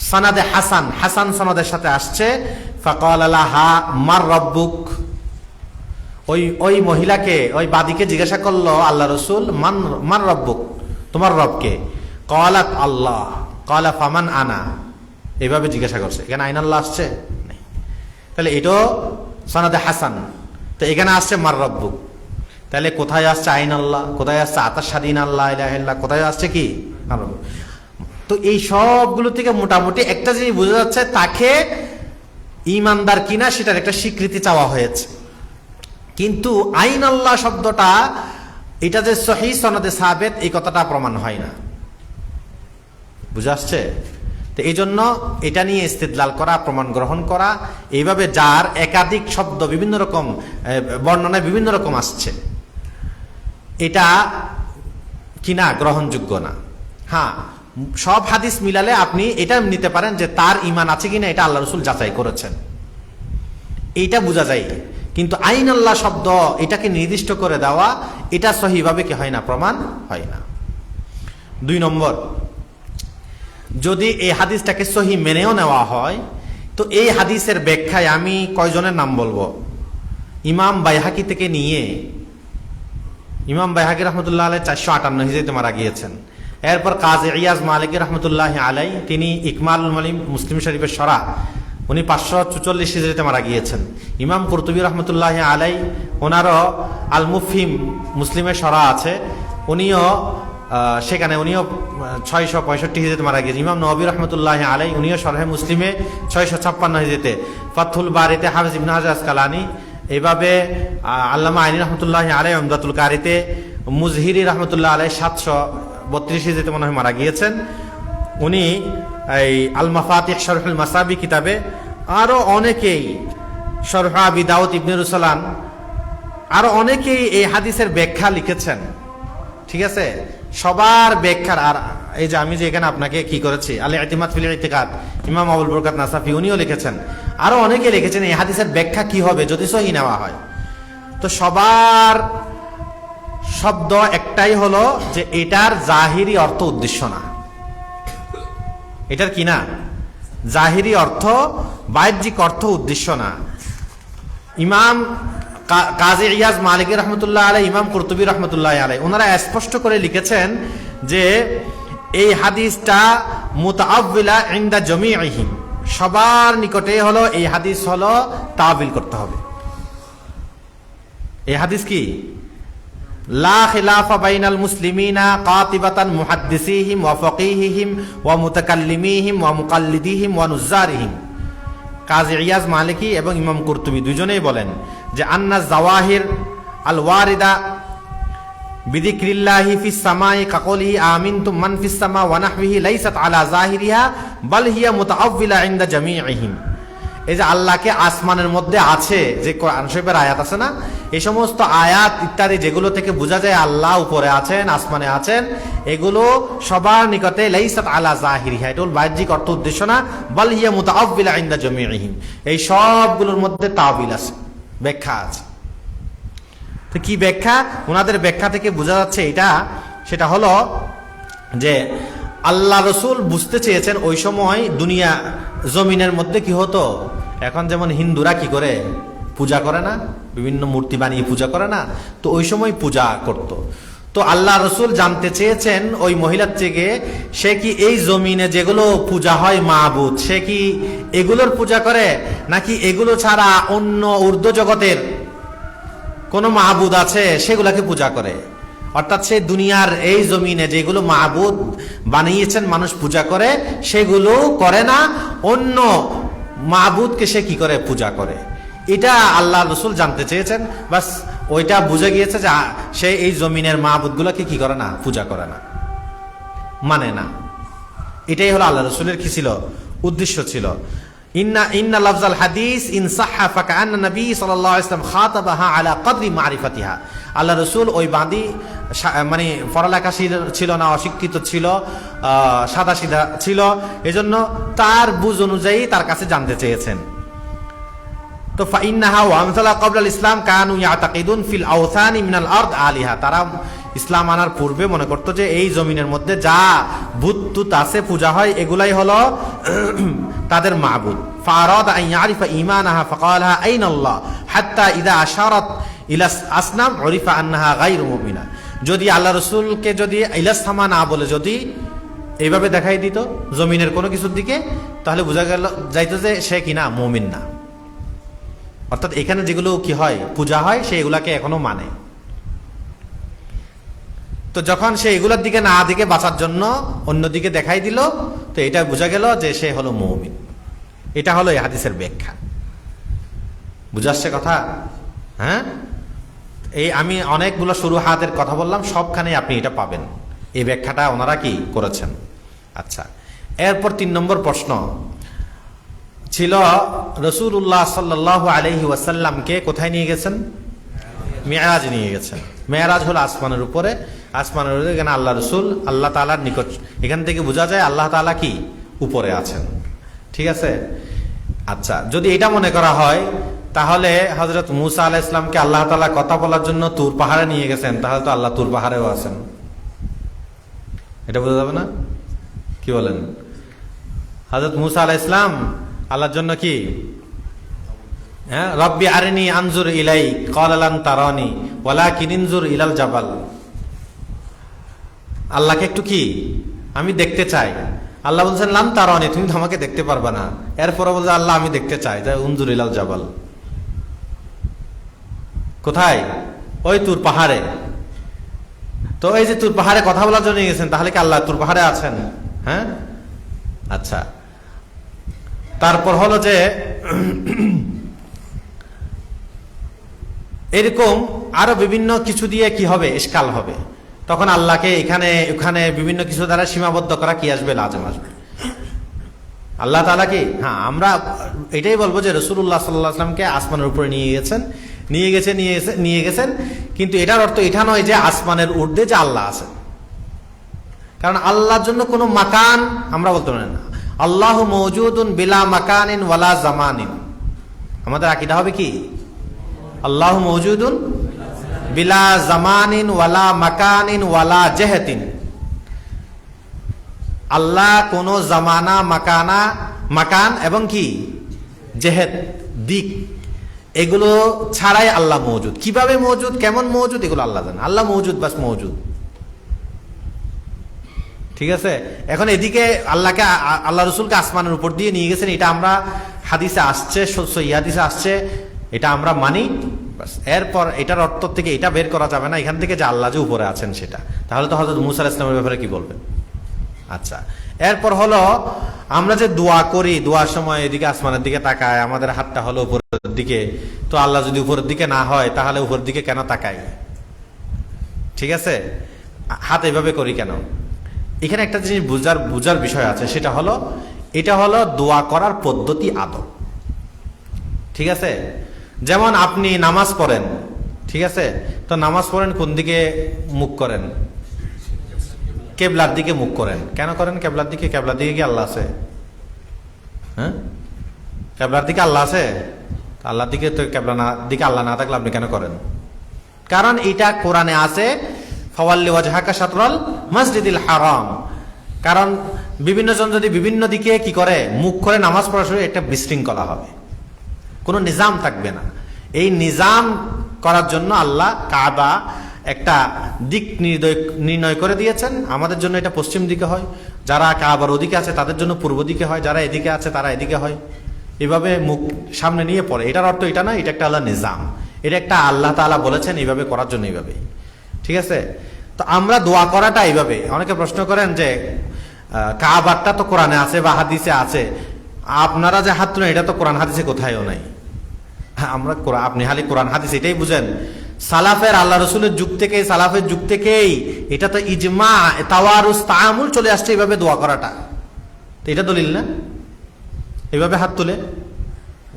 সনদে হাসান, হাসান সনদের সাথে আসছে। ফাকাল লাহা মার রব্বুক, ওই মহিলাকে, ওই বাদীকে জিজ্ঞাসা করলো আল্লাহ রসুল, মান রব্বুক, তোমার রবকে? ক্বালাত আল্লাহ, ক্বালা ফামান আনা, এইভাবে জিজ্ঞাসা করছে। এখানে আইন আল্লাহ আসছে? তাহলে এটাও সনদে হাসান। তো এখানে আসছে মার রব্বুক, তাহলে কোথায় আসছে আইন আল্লাহ, কোথায় আসছে আতাশহাদিনা আল্লাহ ইলাহা ইল্লাল্লাহ, কোথায় আসছে কি মার রব্বুক? তো এই সবগুলো থেকে মোটামুটি একটা জিনিস বোঝা যাচ্ছে, তাকে ঈমানদার কিনা সেটার একটা স্বীকৃতি চাওয়া হয়েছে। কিন্তু আইন আল্লাহ শব্দটা এটা যে সহিহ সনদে সাবেত, এই কথাটা প্রমাণ হয় না। বুঝা আসছে? তো এই জন্য এটা নিয়ে ইস্তেদলাল করা, প্রমাণ গ্রহণ করা, এইভাবে যার একাধিক শব্দ বিভিন্ন রকম বর্ণনায় বিভিন্ন রকম আসছে, এটা কিনা গ্রহণযোগ্য না। হ্যাঁ, সব হাদিস মিলালে আপনি এটা নিতে পারেন যে তার ঈমান আছে কিনা এটা আল্লাহ রাসূল যাচাই করেছেন, এইটা বোঝা যায়। কিন্তু আইন আল্লাহ শব্দ এটাকে নির্দিষ্ট করে দেওয়া, এটা সহিভাবে কি হয় না, প্রমাণ হয় না। 2 নম্বর, যদি এই হাদিসটাকে সহি মেনেও নেওয়া হয়, তো এই হাদিসের ব্যাখ্যায় আমি কয়জনের নাম বলবো? ইমাম বাইহাকি থেকে নিয়ে, ইমাম বাইহাকি রহমতুল্লাহ আলাই 458 হিজরিতে মারা গিয়েছেন। এরপর কাজী ইয়াজ মালিকি রহমতুল্লাহ আলাই, তিনি ইকমালুল মুলিম মুসলিম শরীফের শরহ, উনি 544 হিজরিতে মারা গিয়েছেন। ইমাম কুরতুবী রহমতুল্লাহ আলাই, ওনারও আল মুফহিম মুসলিমের শরহ আছে, উনিও সেখানে উনিও 665 হিজরিতে মারা গিয়েছেন। ইমাম নবী রহমতুল্লাহ আলাই, উনিও শরহে মুসলিমে 656 হিজরিতে, ফাতহুল বারিতে হাফিজ ইবনে হাজার আসকালানি, এইভাবে আল্লামা আইনি রহমতুল্লাহ আলাই উমদাতুল কারিতে, মুজহিরি রহমতুল্লাহ আলাই 732 হিজরিতে মনে হয় মারা গিয়েছেন। উনি এই আল মাফাতিহ শরহুল মাসাবি কিতাবে, আরো অনেকেই, শরহ আবি দাউদ ইবনে রুসলান, আরো অনেকেই এই হাদিসের ব্যাখ্যা লিখেছেন। ঠিক আছে, সবার ব্যাখ্যার, আর এই যে আমি যে এখানে আপনাকে কি করেছি আল ইতিমাদ ফিল ইতিকাদ, ইমাম আবুল বরকাত নাসাফি উনিও লিখেছেন, আরো অনেকে লিখেছেন এই হাদিসের ব্যাখ্যা কি হবে যদি সহি নেওয়া হয়। তো সবার শব্দ একটাই হলো যে এটার জাহিরি অর্থ উদ্দেশ্য না, এটার কি না, জাহিরি অর্থ, বাহ্যিক অর্থ উদ্দেশ্য না। ইমাম কাজী ইয়াজ মালিকি রহমতুল্লাহ আলাই, ইমাম কুরতুবী রহমতুল্লাহ আলাই, ওনারা স্পষ্ট করে লিখেছেন যে এই হাদিসটা মুতাআব্বিলা ইনদা জামিইহিম, সবার নিকটে হলো এই হাদিস হলো তাবিল করতে হবে। এই হাদিস কি লা খিলাফা বাইনাল মুসলিমিনা কাতিবাতান মুহাদ্দিসিহিম ওয়া ফাকিহিহিম ওয়া মুতাকাল্লিমিহিম ওয়া মুকাল্লিদিহিম ওয়া নুজ্জারিহিম। কাজী ইয়াজ মালিকি এবং ইমাম কুরতুবী দুজনেই বলেন যে আন্না জাওয়াহির আল ওয়ারিদা বিযিকরিল্লাহি ফিস সামাই কাকলিহি আমিনতুম মান ফিস সামা ওয়া নাহবিহি লাইসাত আলা জাহিরিহা বাল হিয়া মুতাআব্বিলা ইনদা জামিইহিম। এই যে আল্লাহকে আসমানের মধ্যে আছে, যে কোরআন শরীফের আয়াত আছে না, এই সমস্ত আয়াত ইত্যাদি যেগুলো থেকে বোঝা যায় আল্লাহ উপরে আছেন, আসমানে আছেন, এগুলো সবার নিকটে লাইসাত আলা জাহিরিহা, এটা বাহ্যিক অর্থ উদ্দেশ্য না, বাল হিয়া মুতাআব্বিলা ইনদা জামিইহিম, এই সবগুলোর মধ্যে তাবিল আছে, ব্যাখ্যা আছে। তো কি ব্যাখ্যা? ওনাদের ব্যাখ্যা থেকে বোঝা যাচ্ছে এটা, সেটা হলো যে আল্লাহ রসুল বুঝতে চেয়েছেন ওই সময় দুনিয়া জমিনের মধ্যে কি হতো, এখন যেমন হিন্দুরা কি করে পূজা করে না, বিভিন্ন মূর্তি বানিয়ে পূজা করে না, তো ওই সময় পূজা করত। তো আল্লাহ রসুল জানতে চেয়েছেন ওই মহিলার থেকে, সে কি এই জমিনে যেগুলো পূজা হয় মাবুদ, সে কি এগুলোর পূজা করে, নাকি এগুলো ছাড়া অন্য ঊর্ধ্ব জগতের কোনো মাবুদ আছে সেগুলাকে পূজা করে। অর্থাৎ সে দুনিয়ার এই জমিনে যেগুলো মাবুদ বানিয়েছেন মানুষ পূজা করে সেগুলো করে না, অন্য মাবুদকে সে কি করে পূজা করে। এটা আল্লাহ রসুল জানতে চেয়েছেন, বাস ওইটা বুঝে গিয়েছে যে সে এই জমিনের মাবুদগুলোকে কি করে না, পূজা করে না, মানে না। এটাই হলো আল্লাহ রসুলের কি ছিল, উদ্দেশ্য ছিল। ইন্না লাফজাল হাদিস ইন সাহহা ফাকান্না নবী সাল্লাল্লাহু আলাইহি ওয়াসাল্লাম খাতাবাহা আলা কদরি মারিফাতিহা। আল্লাহ রসুল ওই বাঁধি মানে পড়ালেখা ছিল না, অশিক্ষিত ছিল, সাদা সিধা ছিল, এজন্য তার বুঝ অনুযায়ী তার কাছে জানতে চেয়েছেন। তো ফাইন্নাহা ওয়া আমসালা ক্বাবলাল ইসলাম কানু ইয়াতাকিদুন ফিল আওথানি মিনাল আরদ আলিহা। তারা ইসলাম আনার পূর্বে মনে করতো যে এই জমিনের মধ্যে যা ভূত তুত আছে পূজা হয় এগুলাই হলো তাদের মাবুদ। ফারাদা আন ইয়ারিফা ঈমানাহা ফাকালাহা আইনাল্লাহ হাত্তা ইযা আশারাত ইলা আসনাম উরিফা আন্নাহা গায়রু মুমিনা। যদি আল্লাহ রাসূলকে যদি ইলাসসামা না বলে যদি এইভাবে দেখাই দিত জমিনের কোনো কিছুর দিকে, তাহলে বোঝা গেল যাইতো যে সে কিনা মুমিন না। অর্থাৎ এখানে যেগুলো কি হয় পূজা হয় সেগুলাকে এখনো মানে। তো যখন সে এগুলোর দিকে না দিকে বাঁচার জন্য অন্যদিকে দেখাই দিল, তো এটা বোঝা গেল যে সে হলো মুমিন। এটা হলো এই হাদিসের ব্যাখ্যা। বুঝাচ্ছে কথা? হ্যাঁ, এই আমি অনেকগুলো শুরু হাতের কথা বললাম, সবখানে আপনি এটা পাবেন। এই ব্যাখ্যাটা ওনারা কি করেছেন। আচ্ছা, এরপর 3 নম্বর প্রশ্ন ছিল, রাসূলুল্লাহ সাল্লাল্লাহু আলাইহি ওয়াসাল্লামকে কোথায় নিয়ে গেছেন? মেরাজ নিয়ে গেছেন। মেরাজ হলো আসমানের উপরে, আসমানের উপরে এখানে আল্লাহ রসুল আল্লাহ তাআলার নিকট। এখান থেকে বোঝা যায় আল্লাহ তাআলা কি উপরে আছেন। ঠিক আছে। আচ্ছা, যদি এটা মনে করা হয় তাহলে হযরত মূসা আলাইহিস সালামকে আল্লাহ তাআলা কথা বলার জন্য তুর পাহাড়ে নিয়ে গেছেন, তাহলে তো আল্লাহ তুর পাহাড়েও আছেন। এটা বোঝা যাবে না? কি বলেন? হযরত মূসা আলাইহিস সালাম আল্লাহর জন্য কি, হ্যাঁ, রব্বি আরিনি আনজুর ইলাই ক্বালা লান তারানি ওয়ালাকিন ইনজুর ইলাল জাবাল। আল্লাহকে একটু কি আমি দেখতে চাই। আল্লাহ বলছেন লান তারানি, তুমি তো আমাকে দেখতে পারবা না। এরপরে বলছে আল্লাহ আমি দেখতে চাই, তাই উনজুর ইলাল জাবাল। কোথায়? ওই তুর পাহাড়ে। তো এই যে তুর পাহাড়ে কথা বলার জন্য গেছেন, তাহলে কি আল্লাহ তুর পাহাড়ে আছেন? হ্যাঁ। আচ্ছা, তারপর হলো যে এরকম আরো বিভিন্ন কিছু দিয়ে কি হবে, ইশকাল হবে। তখন আল্লাহকে এখানে ওখানে বিভিন্ন কিছু দ্বারা সীমাবদ্ধ করা কি আসবে, লাজম আসবে। আল্লাহ তাআলা কি, হ্যাঁ, আমরা এটাই বলবো যে রাসূলুল্লাহ সাল্লাল্লাহু আলাইহি ওয়াসাল্লামকে আসমানের উপরে নিয়ে গেছেন, কিন্তু এটার অর্থ এটা নয় যে আসমানের ঊর্ধ্বে যে আল্লাহ আছেন। কারণ আল্লাহর জন্য কোনো মাকান আমরা বলতে পারি না। আল্লাহু মওজুদুন বিলা মাকানিন ওয়ালা জামানিন। আমাদের আকীদা হবে কি, আল্লাহু মওজুদুন বিলা জামানিন ওয়ালা মাকানিন ওয়ালা জেহতিন। আল্লাহ কোন জামানা মাকান এবং কি জেহেদ দিক এগুলো ছাড়াই আল্লাহ মওজুদ। কিভাবে মওজুদ, কেমন মওজুদ, এগুলো আল্লাহ জানেন। আল্লাহ মওজুদ, বাস মওজুদ। ঠিক আছে। এখন এদিকে আল্লাহকে আল্লাহ রসুলকে আসমানের উপর দিয়ে নিয়ে গেছেন, এটা আমরা হাদিসে আসছে, সহিহ হাদিসে আসছে, এটা আমরা মানি। এরপর এটার অর্থ থেকে এটা বের করা যাবে না এখান থেকে যে আল্লাহ যে উপরে আছেন সেটা। তাহলে তো হযরত মূসা আলাইহিস সালামের ব্যাপারে কি বলবেন? আচ্ছা, এরপর হলো আমরা যে দোয়া করি, দোয়ার সময় এদিকে আসমানের দিকে তাকায়, আমাদের হাতটা হলো উপরের দিকে। তো আল্লাহ যদি উপরের দিকে না হয় তাহলে উপরের দিকে কেন তাকাই? ঠিক আছে, হাত এভাবে করি কেন? এখানে একটা জিনিস বুঝার বিষয় আছে, সেটা হলো এটা হলো দোয়া করার পদ্ধতি, আদব। ঠিক আছে। যেমন আপনি নামাজ পড়েন, ঠিক আছে, তো নামাজ পড়েন কোন দিকে মুখ করেন? কেবলার দিকে মুখ করেন। কেন করেন কেবলার দিকে? কেবলার দিকে কি আল্লাহ আছে? হ্যাঁ, কেবলার দিকে আল্লাহ আছে? আল্লাহর দিকে তো কেবলার দিকে আল্লাহ না থাকলে আপনি কেন করেন? কারণ এটা কোরআনে আছে, ফাওয়াল্লি ওয়াজহাকা শাতরাল মসজিদিল হারাম। কারণ বিভিন্ন জন যদি বিভিন্ন দিকে কি করে মুখ করে নামাজ পড়া শুরু, একটা বিশৃঙ্খলা হবে, কোনো নিজাম থাকবে না। এই নিজাম করার জন্য আল্লাহ কাবা একটা দিক নির্ণয় করে দিয়েছেন। আমাদের জন্য এটা পশ্চিম দিকে হয়, যারা কাবার ওদিকে আছে তাদের জন্য পূর্ব দিকে হয়, যারা এদিকে আছে তারা এদিকে হয়। এভাবে মুখ সামনে নিয়ে পড়ে। এটার অর্থ এটা না, এটা একটা আল্লাহ নিজাম, এটা একটা আল্লাহ তাআলা বলেছেন এইভাবে করার জন্য, এইভাবে। ঠিক আছে? তো আমরা দোয়া করাটা এইভাবে। অনেকে প্রশ্ন করেন যে কাবারটা তো কোরআনে আছে বা হাদিসে আছে, আপনারা যে হাত তুলেন এটা তো কোরআন হাদিসে কোথায়ও নাই। আমরা আপনি খালি কোরআন হাদিস এটাই বুঝেন। সালাফের, আল্লাহ রসুলের যুগ থেকেই, সালাফের যুগ থেকেই এটা তো ইজমা, তাওয়ারুস, তাআমুল চলে আসছে এইভাবে দোয়া করাটা। তো এটা দলিল না? এইভাবে হাত তুলে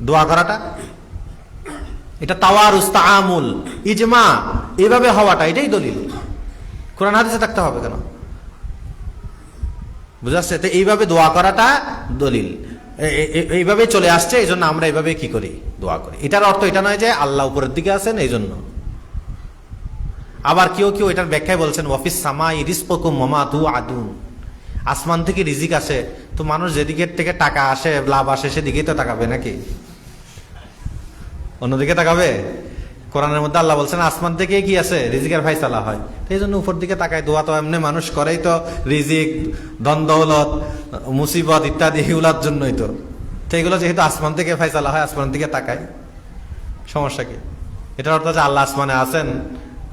দোয়া করাটা, এটা তাওয়ারুস, তাআমুল, ইজমা, এইভাবে হওয়াটা, এটাই দলিল। কোরআন হাদিসে থাকতে হবে কেন? বুঝাচ্ছে? তো এইভাবে দোয়া করাটা দলিল, এইভাবে চলে আসছে, এই জন্য আমরা এইভাবে কি করি? দোয়া করি। এটার অর্থ এটা নয় যে আল্লাহ উপরের দিকে আছেন এই জন্য। আবার কেউ কেউ এটার ব্যাখ্যায় বলছেন ওয়াফিস সামাই রিজকুকুম ওয়া মা তুআদুন, আসমান থেকে রিজিক আসে, তো মানুষ যেদিকে থেকে টাকা আসে, লাভ আসে, সেদিকেই তো তাকাবে নাকি? অন্যদিকে তাকাবে? কোরআনের মধ্যে আল্লাহ বলছেন আসমান থেকে কি আছে? রিজিকের ফায়সালা হয়। এই জন্য উপর দিকে তাকায়। দোয়া তো এমনি মানুষ করেই তো, রিজিক, ধন দৌলত, মুসিবত ইত্যাদি এগুলোর জন্যই তো। তো এগুলো যেহেতু আসমান থেকে ফায়সালা হয়, আসমান দিকে তাকায়, সমস্যা কি? এটার অর্থ যে আল্লাহ আসমানে আছেন,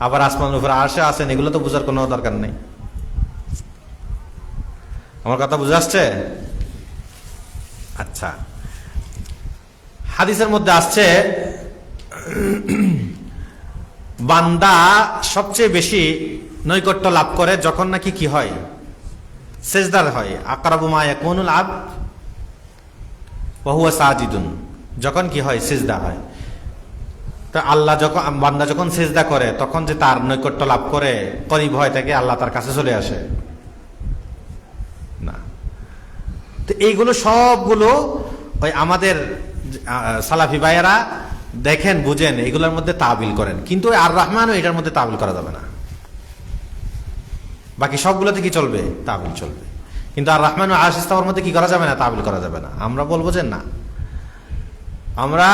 আবার আসমানের উপরে আরশে আছেন, এগুলো তো বোঝার কোনো দরকার নেই। আমার কথা বুঝে আসছে? আচ্ছা, হাদিসের মধ্যে আসছে বান্দা সবচেয়ে বেশি নৈকট্য লাভ করে যখন নাকি কি হয়? সেজদার হয়। আকরাবু মা ইয়াকুনুল আবদ ওয়া হুয়া সাজিদুন, যখন কি হয়? সেজদা হয়। তো আল্লাহ যখন, বান্দা যখন সেজদা করে তখন যে তার নৈকট্য লাভ করে, করিব হয় থেকে আল্লাহ তার কাছে চলে আসে না। তো এইগুলো সবগুলো ওই আমাদের সালাফি ভাইয়েরা দেখেন, বুঝেন, এগুলোর মধ্যে তাবিল করেন। কিন্তু আর রহমানও এটার মধ্যে তাবিল করা যাবে না। বাকি সবগুলোতে কি চলবে? তাবিল চলবে। কিন্তু আর রহমান ও আরশ ইস্তাওয়ার মধ্যে কি করা যাবে না? তাবিল করা যাবে না। আমরা বলবো যে না, আমরা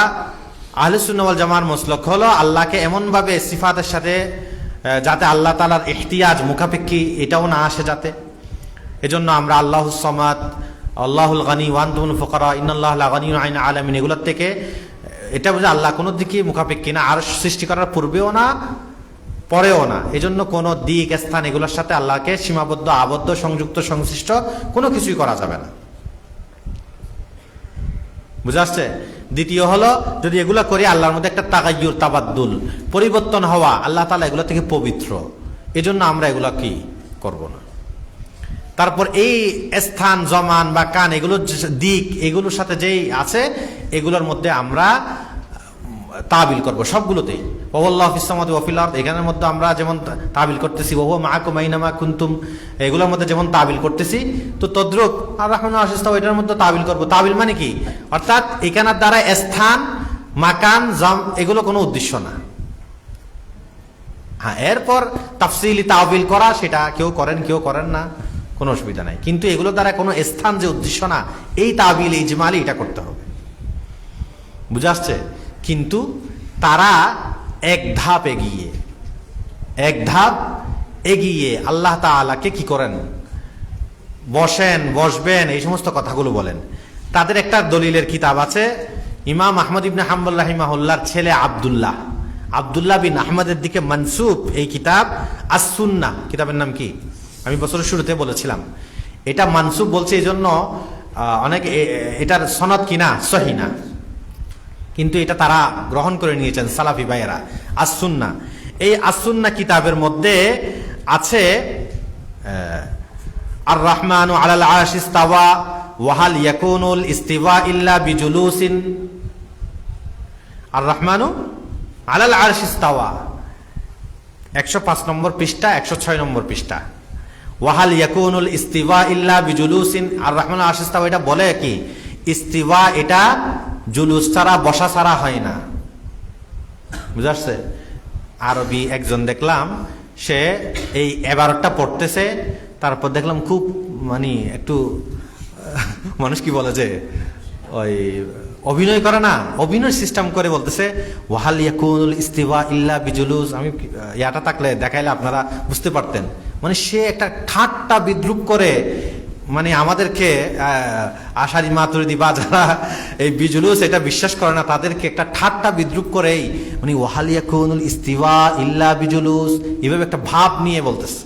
আহলুস সুন্নাহ ওয়াল জামার মসলক হলো আল্লাহকে এমন ভাবে সিফাতের সাথে, যাতে আল্লাহ তাআলার ইহতিয়াজ, মুখাপেক্ষী এটাও না আসে যাতে। এজন্য আমরা আল্লাহুস সামাদ, আল্লাহুল গনি ওয়া আনতুমুল ফুকারা, ইন্নাল্লাহা লা গনিয়্যুন আনিল আলামিন, এগুলোর থেকে এটা বুঝে আল্লাহ কোনো দিকে মুখাপেক্ষী না, আর সৃষ্টি করার পূর্বেও না, পরেও না। এজন্য কোনো দিক, স্থান এগুলোর সাথে আল্লাহকে সীমাবদ্ধ, আবদ্ধ, সংযুক্ত, সংশ্লিষ্ট কোনো কিছুই করা যাবে না। বুঝে আসছে? দ্বিতীয় হলো, যদি এগুলো করি আল্লাহর মধ্যে একটা তাগায়্যুর, তাবাদ্দুল, পরিবর্তন হওয়া, আল্লাহ তাআলা এগুলো থেকে পবিত্র, এজন্য আমরা এগুলো কি করব না। তারপর এই স্থান, জমান বা কান, এগুলোর দিক, এগুলোর সাথে যেই আছে এগুলোর মধ্যে আমরা তাবিল করব সবগুলোতেই। ওয়াল্লাহু ফিস সামাওয়াতি ওয়া ফিল আরদ, এখানের মধ্যে আমরা যেমন তাবিল করতেছি ওয়া হুয়া মাআকুম আইনামা কুনতুম, এগুলোর মধ্যে যেমন তাবিল করতেছি, তো তদ্রুপ আর রহমান আশিস্তাও এটার মধ্যে তাবিল করব। তাবিল মানে কি? অর্থাৎ এখানের দ্বারা স্থান, মাকান, জাম এগুলো কোনো উদ্দেশ্য না। হ্যাঁ, এরপর তাফসিলি তাবিল করা, সেটা কেউ করেন কেউ করেন না, কোনো অসুবিধা নাই। কিন্তু এগুলো দ্বারা কোনো স্থান যে উদ্দেশ্য না, এই তাবিল, ইজমালি এটা করতে হবে। বুঝে আসছে? কিন্তু তারা এক ধাপ এগিয়ে আল্লাহ তাআলাকে কি করেন? বসবেন, এই সমস্ত কথাগুলো বলেন। তাদের একটা দলিলের কিতাব আছে, ইমাম আহমদ ইবনে হাম্বল রাহিমাহুল্লাহর ছেলে আব্দুল্লাহ বিন আহমদের দিকে মানসুব এই কিতাব আস-সুন্নাহ। কিতাবের নাম কি? আমি বছরের শুরুতে বলেছিলাম। এটা মানসুব বলছে এই জন্য অনেক, এটার সনদ কিনা সহিহ না, কিন্তু এটা তারা গ্রহণ করে নিয়েছেন সালাফি ভাইয়েরা, আস-সুন্নাহ। এই আস-সুন্নাহ কিতাবের মধ্যে আছে আর রহমানু আলাল আরশি ইস্তাওয়া ওয়া হাল ইয়াকুনুল ইস্তিওয়া ইল্লা বিজুলুসিন। আর রহমানু আলাল আরশি ইস্তাওয়া 105 নম্বর পৃষ্ঠা, 106 নম্বর পৃষ্ঠা। ওয়াহাল ইয়াকুনুল ইস্তিওয়া ইল্লা বিজুলুসিন। আর রহমান আরশ ইস্তাওয়া এটা বলে কি? ইস্তিওয়া এটা জুলুস ছাড়া, বসা ছাড়া হয় না। বুঝা আসছে? আরবি একজন দেখলাম, সে এই এবারটা পড়তেছে, তারপর দেখলাম খুব একটু মানুষ কি বলে যে ওই অভিনয় করে না, অভিনয় সিস্টেম করে বলতেছে ওয়াহাল ইয়াকুনুল ইস্তিওয়া ইল্লা বিজুলুস। আমি ইয়াটা থাকলে দেখাইলে আপনারা বুঝতে পারতেন। মানে সে একটা ঠাট্টা বিদ্রুপ করে, মানে আমাদেরকে আশারি মাতুরিদি বা যারা এই বিজুলুস এটা বিশ্বাস করে না তাদেরকে একটা ঠাট্টা বিদ্রুপ করেই মানে ওয়াহাল ইয়াকুনুল ইস্তিওয়া ইল্লা বিজুলুস এভাবে একটা ভাব নিয়ে বলতেছে।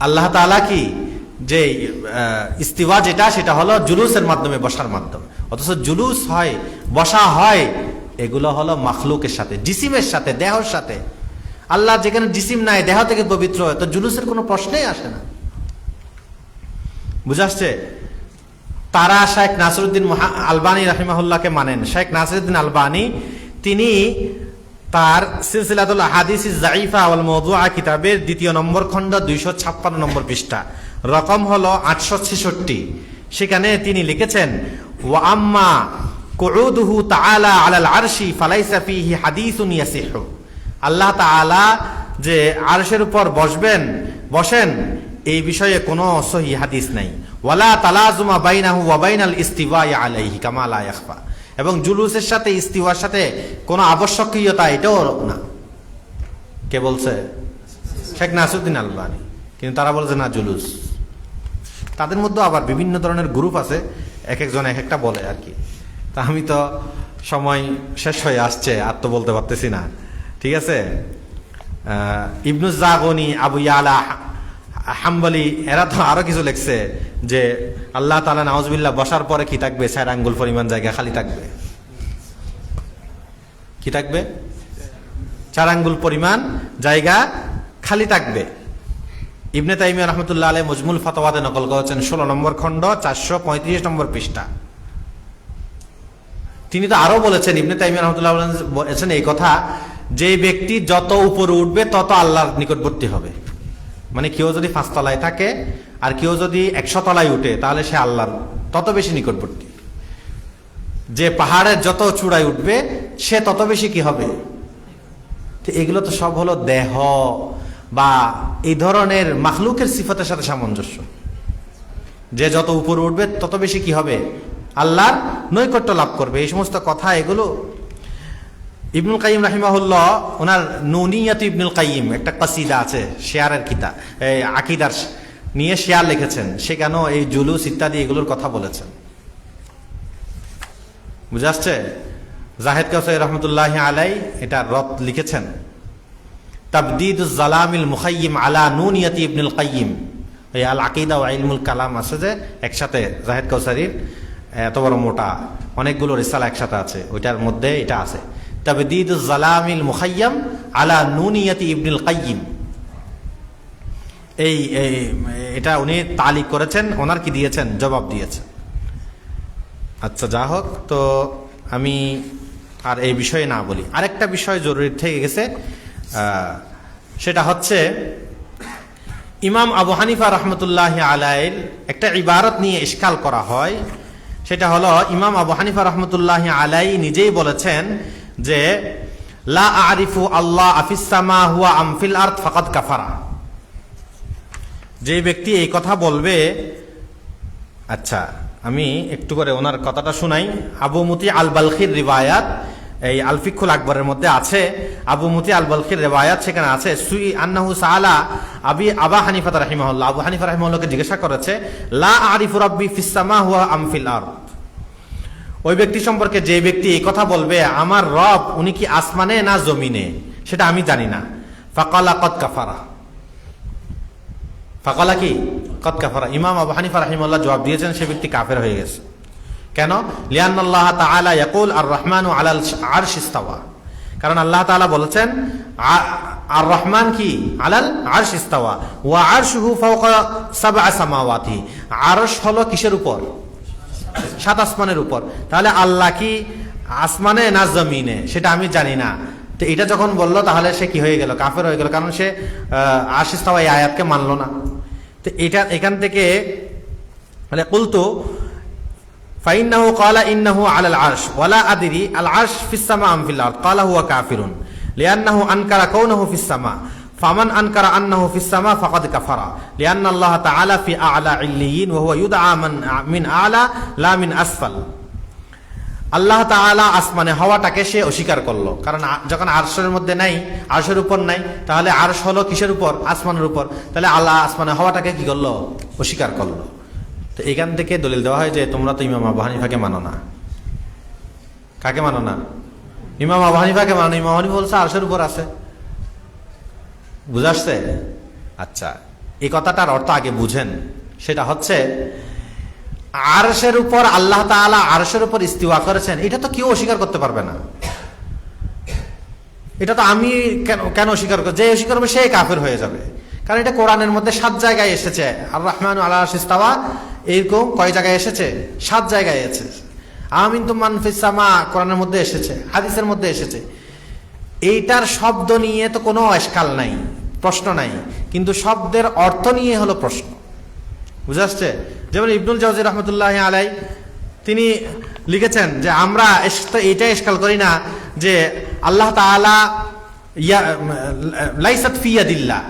আল্লাহ তাআলা কি যে ইস্তিওয়া যেটা সেটা হলো জুলুসের মাধ্যমে, বসার মাধ্যমে, অথচ জুলুস হয়, বসা হয়, এগুলো হলো মাখলুকের সাথে, জিসিমের সাথে, দেহের সাথে। আল্লাহ যেখানে জিসিম নাই, দেহ থেকে পবিত্র হয়, তো জুলুসের কোনো প্রশ্নই আসে না। বুঝে আসছে? তারা শেখ নাসিরউদ্দিন আলবানী রাহিমাহুল্লাহকে মানেন। শেখ নাসিরউদ্দিন আলবানী তিনি তার সিলসিলাতুল আহাদিস যায়িফা ওয়াল মাওদুআ কিতাবের ২য় নম্বর খণ্ড ২৫৬ নম্বর পৃষ্ঠা, রকম হলো ৮৬৬। সেখানে তিনি লিখেছেন ওয়া আম্মা কুউদুহু তাআলা আলাল আরশি ফালাইসা ফীহি হাদিসুন ইয়াসিহু। আল্লাহ তাআলা যে আরশের উপর বসেন এই বিষয়ে কোনো সহি হাদিস নাই। ওয়ালা তালাজুমা বাইনাহু ওয়া বাইনাল ইস্তিওয়াই আলাইহি কামা লা ইয়াখফা। এবং জুলুসের সাথে ইস্তিওয়ার সাথে কোনো আবশ্যকীয়তা এটাও না। কে বলছে? শেখ নাসিরউদ্দিন আলবানী। কিন্তু তারা বলছে না জুলুস। তাদের মধ্যে আবার বিভিন্ন ধরনের গ্রুপ আছে, এক একজন এক একটা বলে আর কি। তা আমি তো সময় শেষ হয়ে আসছে, আর তো বলতে পারতেছি না, ঠিক আছে। ইবনুজ জাগনি, আবু ইয়ালা হাম্বলি এরা তো আরো কিছু লিখছে যে আল্লাহ তাআলা নাউজুবিল্লাহ বসার পরে কি থাকবে? 4 আঙ্গুল পরিমাণ জায়গা খালি থাকবে। কি থাকবে? 4 আঙ্গুল পরিমাণ জায়গা খালি থাকবে। ইবনে তাইমিয়া রাহমাতুল্লাহ আলাইহি মজমুল ফাতাওয়াতে নকল করেছেন 16 নম্বর খণ্ড 435 নম্বর পৃষ্ঠা। তিনি তো আরো বলেছেন, ইবনে তাইমিয়া রাহমাতুল্লাহ বলেছেন এই কথা, যে ব্যক্তি যত উপরে উঠবে তত আল্লাহর নিকটবর্তী হবে। মানে কেউ যদি 5 তলায় থাকে আর কেউ যদি 100 তলায় উঠে তাহলে সে আল্লাহর তত বেশি নিকটবর্তী। যে পাহাড়ের যত চূড়ায় উঠবে সে তত বেশি কি হবে? তো এগুলো তো সব হলো দেহ বা এই ধরনের মাখলুকের সিফাতের সাথে সামঞ্জস্য। যে যত উপরে উঠবে তত বেশি কি হবে? আল্লাহর নৈকট্য লাভ করবে। এই সমস্ত কথা এগুলো ইবনুল কাইয়িম রাহিমাহুল্লাহ ওনার নুনিয়াত ইবনুল কাইয়িম একটা কাসিদা আছে, শেয়ারের কিতাব, আকীদার নিয়ে শেয়ার লিখেছেন, সেখানেও এই জুলুস ইত্যাদি এগুলোর কথা বলেছেন। বুঝে আসছে? জাহেদ কাউসারী রাহমাতুল্লাহি আলাইহি এটা রত লিখেছেন, তাবদীদুজ জালামিল মুখাইয়িম আলা নুনিয়াত ইবনুল কাইয়িম। এই আল আকীদা ওয়া ইলমুল কালাম আছে যে একসাথে, জাহেদ কাউসারীর এত বড় মোটা অনেকগুলো রিসালা একসাথে আছে, ওইটার মধ্যে এটা আছে, তাবদীদুজ জালামিল মুখাইয়িম আলা নুনিয়াত ইবনুল কাইয়িম। এই এটা উনি তালিক করেছেন, ওনার কি দিয়েছেন? জবাব দিয়েছেন। আচ্ছা, যা হোক, তো আমি আর এই বিষয়ে না বলি। আরেকটা বিষয় জরুরি থেকে গেছে, সেটা হচ্ছে ইমাম আবু হানিফা রহমতুল্লাহ আলাইহির একটা ইবারত নিয়ে ইশকাল করা হয়। সেটা হলো ইমাম আবু হানিফা রহমতুল্লাহ আলাইহি নিজেই বলেছেন যে লা আরিফু আল্লাহ আফিস সামা হুয়া আম ফিল আরদ ফাকাদ কাফারা। যে ব্যক্তি এই কথা বলবে, আচ্ছা আমি একটু করে ওনার কথাটা শুনাই। আবু মুতি আল বালখির রিওয়ায়াত, এই আল ফিকহুল আকবরের মধ্যে আছে, আবু মুতি আল বালখির রিওয়ায়াত, সেখানে আছে সুই আন্নাহু সাআলা আবা হানিফা রাহিমাহুল্লাহ, আবু হানিফা রাহিমাহুল্লাহকে জিজ্ঞাসা করেছে লা আরিফু রাব্বি ফিস সামা হুয়া আম ফিল আরদ। ওই ব্যক্তি সম্পর্কে যে ব্যক্তি এই কথা বলবে আমার রব উনি কি আসমানে না জমিনে সেটা আমি জানি না, ফাকালা কদ কাফারা। ফাকালা কি? কদ কাফারা। ইমাম আবু হানিফা রাহিমাহুল্লাহ জবাব দিয়েছেন সে ব্যক্তি কাফের হয়ে গেছে। কেন? লিআন্নাল্লাহ তাআলা ইয়াকুল আর রহমানু আলাল আরশি ইস্তাওয়া। কারণ আল্লাহ তাআলা বলেছেন আর রহমান কি আলাল আরশি ইস্তাওয়া ওয়া আরশুহু ফাওকা সাবআ সামাওয়াতি। আরশ হলো কিসের উপর? 7 আসমানের উপর। তাহলে আল্লাহ কি আসমানে না জমিনে সেটা আমি জানি না। তো এটা যখন বললো তাহলে সে কি হয়ে গেল? কাফের হয়ে গেল, কারণ সে আরশ ইস্তাওয়া এই আয়াতকে মানলো না। তো এটা এখান থেকে মানে কুলতু ফাইন্নাহু ক্বালা ইন্নাহু আলাল আরশ ওয়ালা আদরি আল আরশ ফিস সামা আম ফিল আরদ ক্বালা হুয়া কাফিরুন লিআন্নাহু আনকারা কাউনাহু ফিস সামা ফামান আনকারা আন্নাহু ফিস সামা ফাকাদ কাফারা লিআন্না আল্লাহ তাআলা ফি আ'লা ইল্লিয়িন ওয়া হুয়া ইউদআ মিন আ'লা লা মিন আসফাল। আল্লাহ তাআলা আসমানে হওয়াটাকে সে অস্বীকার করলো, কারণ যখন আরশের মধ্যে নাই, আরশের উপর নাই, তাহলে আরশ হলো কিসের উপর? আসমানের উপর। তাহলে আল্লাহ আসমানে হওয়াটাকে কি করলো? অস্বীকার করলো। তো এখান থেকে দলিল দেওয়া হয় যে তোমরা তো ইমাম আবু হানিফাকে মানো না। কাকে মানো না? ইমাম আবু হানিফাকে মানো। ইমাম হানিফা বলছে আরশের উপর আছে। বুঝাচ্ছে? আচ্ছা, এই কথাটার অর্থ আগে বুঝেন। সেটা হচ্ছে আরশের উপর আল্লাহ তাআলা আরশের উপর ইস্তিওয়া করেছেন, এটা তো কেউ অস্বীকার করতে পারবে না। এটা তো আমি কেন অস্বীকার করব? যে অস্বীকার করবে সে কাফের হয়ে যাবে, কারণ এটা কোরআনের মধ্যে 7 জায়গায় এসেছে। আর রহমানু আলা আরশিস ইস্তাওয়া এরকম কয় জায়গায় এসেছে? 7 জায়গায় এসেছে। আমিনতুম মান ফিস সামা কোরআনের মধ্যে এসেছে, হাদিসের মধ্যে এসেছে। এইটার শব্দ নিয়ে তো কোনো এশকাল নাই, প্রশ্ন নাই, কিন্তু শব্দের অর্থ নিয়ে হলো প্রশ্ন। বুঝা আসছে? যেমন ইবনুল জাওজি রহমতুল্লাহ আলাই তিনি লিখেছেন যে আমরা এইটা এশকাল করি না যে আল্লাহ তাআলা লাইসাত ফি ইয়াদিল্লাহ,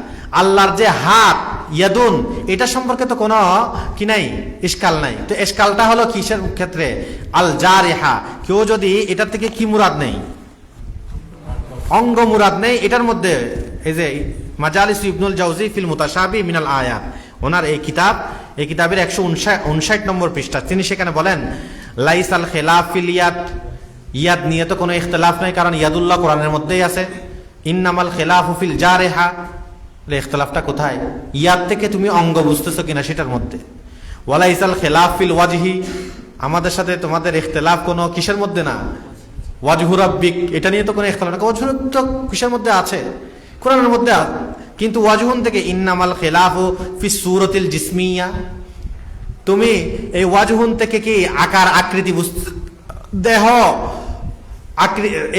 আল্লাহর যে হাত ইয়াদুন, এটা সম্পর্কে তো কোনো কি নাই, ইশকাল নাই। তো ইশকালটা হলো কিসের ক্ষেত্রে? আল জারিহা, কেউ যদি এটার থেকে কি মুরাদ নেই, অঙ্গ মুরাদ নেই এটার মধ্যে। এই যে মাজালিস ইবনুল জাওজি ফিল মুতাশাবি মিনাল আয়াত, ওনার এই কিতাবের 159 নম্বর পৃষ্ঠা, তিনি সেখানে বলেন লাইসাল খিলাফ ফিল ইয়াদ, ইয়াদ নিয়ে তো কোনো ইখতিলাফ নাই, কারণ ইয়াদুল্লাহ কোরআনের মধ্যেই আছে। ইন্নামাল খিলাফু ফিল জারিহা, ইখতিলাফটা কোথায়? ইয়াদ থেকে তুমি অঙ্গ বুঝতেছো কিনা সেটার মধ্যে। ওয়ালাইসাল খিলাফ ফিল ওয়াজহি, আমাদের সাথে তোমাদের ইখতিলাফ কোনো কিসের মধ্যে না, ওয়াজহু রাব্বিক, এটা নিয়ে তো কোনো ইখতিলাফ না। ওয়াজহু তো কিসের মধ্যে আছে? কোরআনের মধ্যে আছে। কিন্তু ওয়াজহুন থেকে ইন্নামাল খিলাফু ফিস সূরাতিল জিসমিয়া, তুমি এই ওয়াজহুন থেকে কি আকার আকৃতি দেহ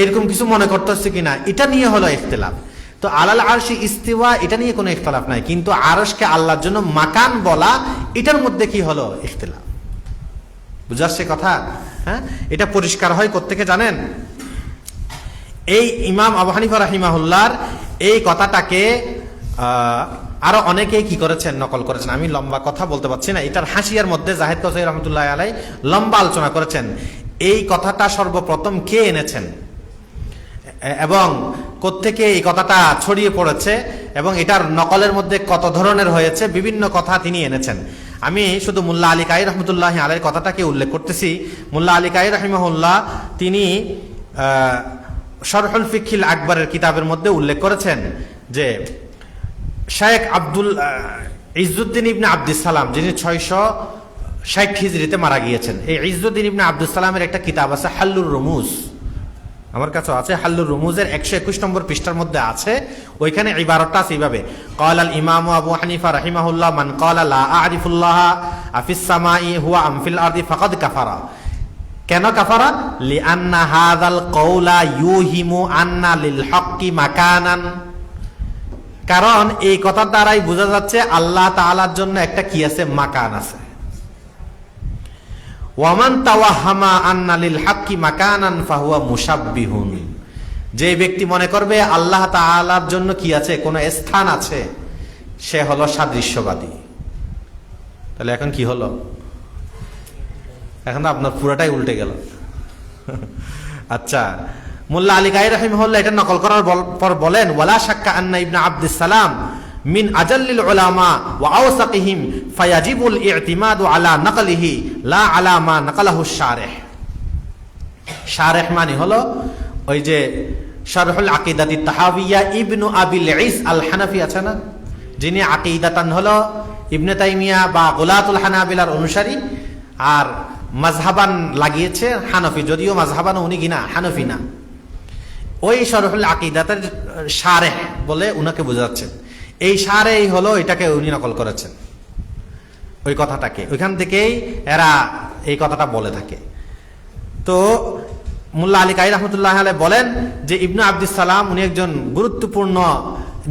এরকম কিছু মনে করতেছে কিনা, এটা নিয়ে হলো ইখতিলাফ। তো আলাল আরশি ইস্তিওয়া, এটা নিয়ে কোনো ইখতিলাফ নাই, কিন্তু আরশকে আল্লাহর জন্য মাকান বলা, এটার মধ্যে কি হলো? ইখতিলাফ। বুঝাচ্ছে কথা? হ্যাঁ, এটা পরিষ্কার হয় কোত্থেকে জানেন? এই ইমাম আবু হানিফা রাহিমাহুল্লাহর এই কথাটাকে আরো অনেকেই কি করেছেন, নকল করেছেন। আমি লম্বা কথা বলতে পারছি না। এটার হাসিয়ার মধ্যে জাহেদ কসাই রহমতুল্লাহ আলাই লম্বা আলোচনা করেছেন। এই কথাটা সর্বপ্রথম কে এনেছেন এবং কোত্থেকে এই কথাটা ছড়িয়ে পড়েছে এবং এটার নকলের মধ্যে কত ধরনের হয়েছে, বিভিন্ন কথা তিনি এনেছেন। আমি শুধু মুল্লা আলী কায়ি রহমতুল্লাহ আলাইহির কথাটাকে উল্লেখ করতেছি। মুল্লা আলী কায়ি রাহিমাহুল্লাহ তিনি শরহুল ফিকহিল আকবরের কিতাবের মধ্যে উল্লেখ করেছেন যে শায়েখ আব্দুল ইজ্জুদ্দিন ইবনে আব্দুস সালাম, যিনি 660 হিজরিতে মারা গিয়েছেন, এই ইজ্জুদ্দিন ইবনে আব্দুস সালামের একটা কিতাব আছে হাল্লুর রুমুজ, আমার কাছে আছে। হাল্লুর রুমুজের 121 নম্বর পৃষ্ঠার মধ্যে আছে। ওইখানে ইবারতটা আছে এইভাবে, ক্বাল আল ইমাম আবু হানিফা রাহিমাহুল্লাহ মান ক্বালা লা আ'রিফুল্লাহ আফিস সামাই হুয়া আম ফিল আরদি ফাকাদ কাফারা। কেন কাফারা? লিআন্না হাযাল কওলা ইউহিমু আন্না লিল হক্কি মাকানান, কারণ এই কথার দ্বারাই বোঝা যাচ্ছে আল্লাহ তাআলার জন্য একটা কি আছে, মাকান আছে। ওয়ামান তাওয়াহামা আন্না লিল হক্কি মাকানান ফাহুয়া মুশাব্বিহুন, যে ব্যক্তি মনে করবে আল্লাহ তাআলার জন্য কি আছে, কোনো স্থান আছে, সে হলো সাদৃশ্যবাদী। তাহলে এখন কি হলো? এখন তো আপনার পুরাটাই উল্টে গেল। আচ্ছা, মুল্লা আলী কায়ি রাহিমাহুল্লাহ এটা নকল করার পর বলেন, ওয়ালা শাক্কা আন্না ইবনে আব্দুস সালাম মিন আজাল্লিল উলামা ওয়া আওসাকিহিম ফায়াজিবুল ইতিমাদু আলা নকলিহি লা আলা মা নকলাহু শারিহ। শারিহ মানে হলো ওই যে শারহুল আকিদাতি তাহাবিয়া ইবনু আবিল ইস আল হানাফি আছে না, যিনি আকিদাতান হলো ইবনে তাইমিয়া বা গুলাতুল হানাবিলার অনুসারী, আর মাযহাবান লাগিয়েছে হানফি, যদিও মাযহাবান উনি কিনা হানফি না। ওই শরহুল আকিদাতের শারেহ বলে উনাকে বোঝাচ্ছেন। এই শারেহ হলো এটাকে উনি নকল করেছেন, ওই কথাটাকে। ওইখান থেকেই এরা এই কথাটা বলে থাকে। তো মুল্লা আলী কায়ি রহমতুল্লাহ আলাইহি বলেন যে ইবনে আব্দুস সালাম উনি একজন গুরুত্বপূর্ণ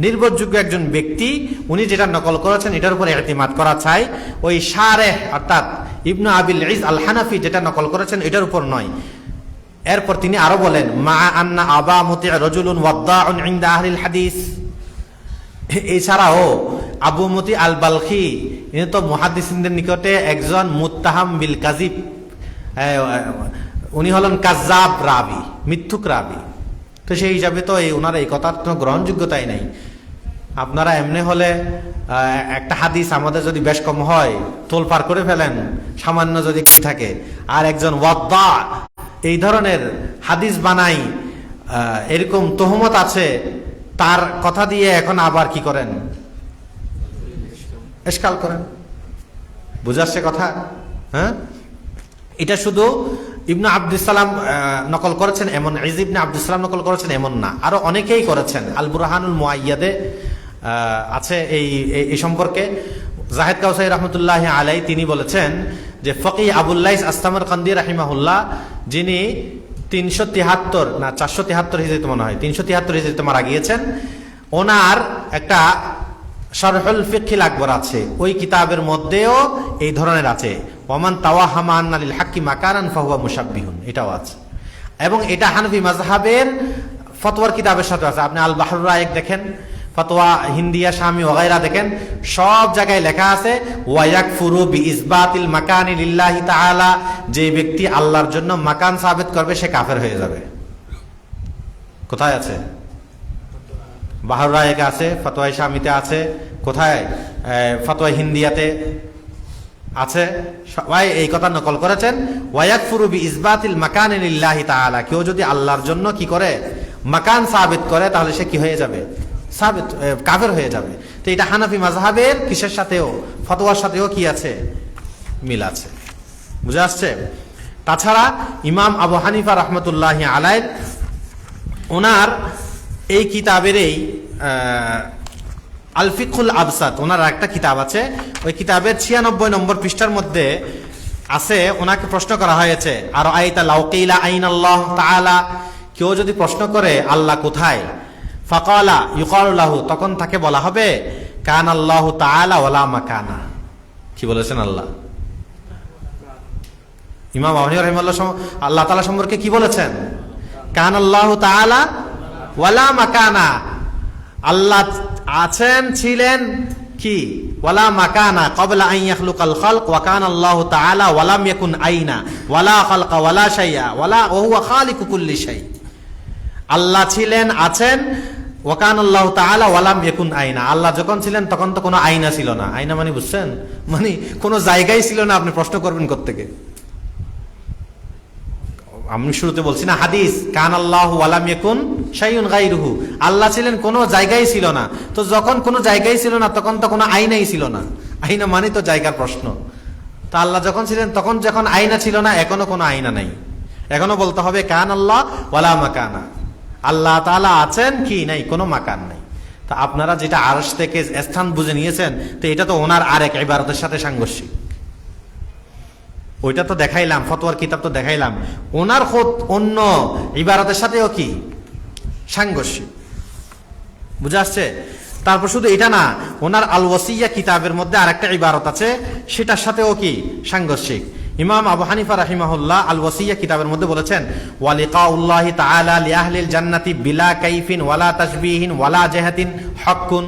নির্ভরযোগ্য একজন ব্যক্তি, উনি যেটা নকল করেছেন এটার উপর ইতিমাদ করা চাই। ওই শারেহ অর্থাৎ ইবনে আবিল ইস আল হানাফি যেটা নকল করেছেন এটার উপর নয়। এরপর তিনি আরো বলেন, মা আন্না আবা মুতি রাজুলুন ওয়াদ্দাউন ইনদা আহলিল হাদিস, এছাড়াও আবু মতি আল বালখি ইনি তো মুহাদ্দিসিনদের নিকটে একজন মুত্তাহাম বিল কাযিব, উনি হলেন কাজ্জাব রাবি, মিথ্যুক রাবি। তো সেই হিসাবে তো ওনার এই কথার কোনো গ্রহণযোগ্যতাই নাই। আপনারা এমনি হলে একটা হাদিস আমাদের যদি বেশ কম হয় তোলপাড় করে ফেলেন, সামান্য যদি কি থাকে, আর একজন ওয়াদ্দা এই ধরনের হাদিস বানাই, এরকম তহমত আছে, তার কথা দিয়ে এখন আবার কি করেন, এশকাল করেন। বুঝাচ্ছে কথা? হ্যাঁ, এটা শুধু ইবনে আব্দুস সালাম নকল করেছেন এমন, ইজ ইবনে আব্দুস সালাম নকল করেছেন এমন না, আরো অনেকেই করেছেন। আল বুরহানুল মুআইয়াদে আছে এই সম্পর্কে। জাহেদ কাউসাই রহমতুল্লাহ আলাই তিনি বলেছেন যে ফকিহ আবুল লাইস আস-সামারকান্দি রাহিমাহুল্লাহ, যিনি 373 না 473 হিজরিতে মনে হয় 373 হিজরিতে মারা গিয়েছেন, ওনার একটা শারহুল ফিকহিল আকবর আছে, ওই কিতাবের মধ্যেও এই ধরনের আছে, ওমান তাওয়াহামা আন্না লিল হাক্কি মাকারান ফাহুয়া মুশাব্বিহুন, এটাও আছে। এবং এটা হানফি মাযহাবের ফতোয়ার কিতাবের সাথে আছে। আপনি আল বাহরুর রায়িক দেখেন, ফতোয়া হিন্দিয়া শামি ওয়াগাইরা দেখেন, সব জায়গায় লেখা আছে ওয়ায়াকফুরু বিইসবাতিল মাকানি লিল্লাহি তাআলা, যে ব্যক্তি আল্লাহর জন্য মাকান সাবিত করবে সে কাফের হয়ে যাবে। কোথায় আছে? বাহরুর রায়িকে আছে, ফতোয়া শামিতে আছে, কোথায় ফতোয়া হিন্দিয়াতে আছে, সবাই এই কথা নকল করেছেন। ওয়ায়াকফুরু বিইসবাতিল মাকানি লিল্লাহি তাআলা, কেউ যদি আল্লাহর জন্য কি করে, মাকান সাবিত করে, তাহলে সে কি হয়ে যাবে, সাবিত কাফের হয়ে যাবে। তো এটা হানাফি মাযহাবের কিসের সাথেও, ফতোয়ার সাথেও কি আছে, মিল আছে। বুঝে আসছে? তাছাড়া ইমাম আবু হানিফা রাহমাতুল্লাহি আলাইহি ওনার এই কিতাবের এই আল ফিকহুল আবসাত, ওনার একটা কিতাব আছে, ওই কিতাবের 96 নম্বর পৃষ্ঠার মধ্যে আছে, ওনাকে প্রশ্ন করা হয়েছে, আর আইতা লাউ কিলা আইনাল্লাহ তাআলা, কেউ যদি প্রশ্ন করে আল্লাহ কোথায়, ফাকালা ইউকালু লাহু, তখন তাকে বলা হবে কানাল্লাহু তাআলা ওয়ালা মাকানা। কি বলেছেন আল্লাহ? ইমাম আবু হানিফা রাহিমাহুল্লাহ আল্লাহ তাআলা সম্পর্কে কি বলেছেন? কানাল্লাহু তাআলা ওয়ালা মাকানা, আল্লাহ আছেন, ছিলেন কি, ওয়ালা মাকানা ক্বাবলা আন ইয়াখলুকাল খালক ওয়া কানাল্লাহু তাআলা ওয়া লাম ইয়াকুন আইনা ওয়ালা খালকা ওয়ালা শাইআ ওয়া হুয়া খালিকু কুল্লি শাই। আল্লাহ ছিলেন, আছেন, ওয়া কানাল্লাহু তাআলা ওয়া লাম ইয়াকুন আইনা, আল্লাহ যখন ছিলেন তখন তো কোনো আয়না ছিল না। আয়না মানে বুঝছেন, মানে কোনো জায়গায় ছিল না, আপনি প্রশ্ন করবেন কোত্থেকে? আমি শুরুতে বলছি না হাদিস, কানাল্লাহু ওয়া লাম ইয়াকুন শাইউন গায়রুহু, আল্লাহ ছিলেন, কোনো জায়গায় ছিল না। তো যখন কোনো জায়গায় ছিল না তখন তো কোনো আয়নাই ছিল না। আয়না মানে তো জায়গার প্রশ্ন। তা আল্লাহ যখন ছিলেন তখন যখন আয়না ছিল না, এখনো কোনো আয়না নাই, এখনো বলতে হবে কানাল্লাহ ওয়ালা মাকানা, আল্লাহ তাআলা আছেন কি, নাই, কোনো মাকান নাই। তা আপনারা যেটা আরশ থেকে স্থান বুঝে নিয়েছেন, তো এটা তো ওনার আরেক ইবারতের সাথে সাংঘর্ষিক। ওইটা তো দেখাইলাম, ফতোয়ার কিতাব তো দেখাইলাম, ওনার খোদ অন্য ইবারতের সাথেও কি সাংঘর্ষিক। বুঝে আসছে? তারপর শুধু এটা না, ওনার আল ওয়াসিয়া কিতাবের মধ্যে আরেকটা ইবারত আছে, সেটার সাথেও কি সাংঘর্ষিক। ইমাম আবু হানিফা রাহিমাহুল্লাহ আল ওয়াসিয়া কিতাবের মধ্যে বলেছেন ওয়া লিকাউল্লাহি তাআলা লিআহলিল জান্নাতি বিলা কাইফিন ওয়ালা তাশবিহিন ওয়ালা জাহাতিন হাক্কুন,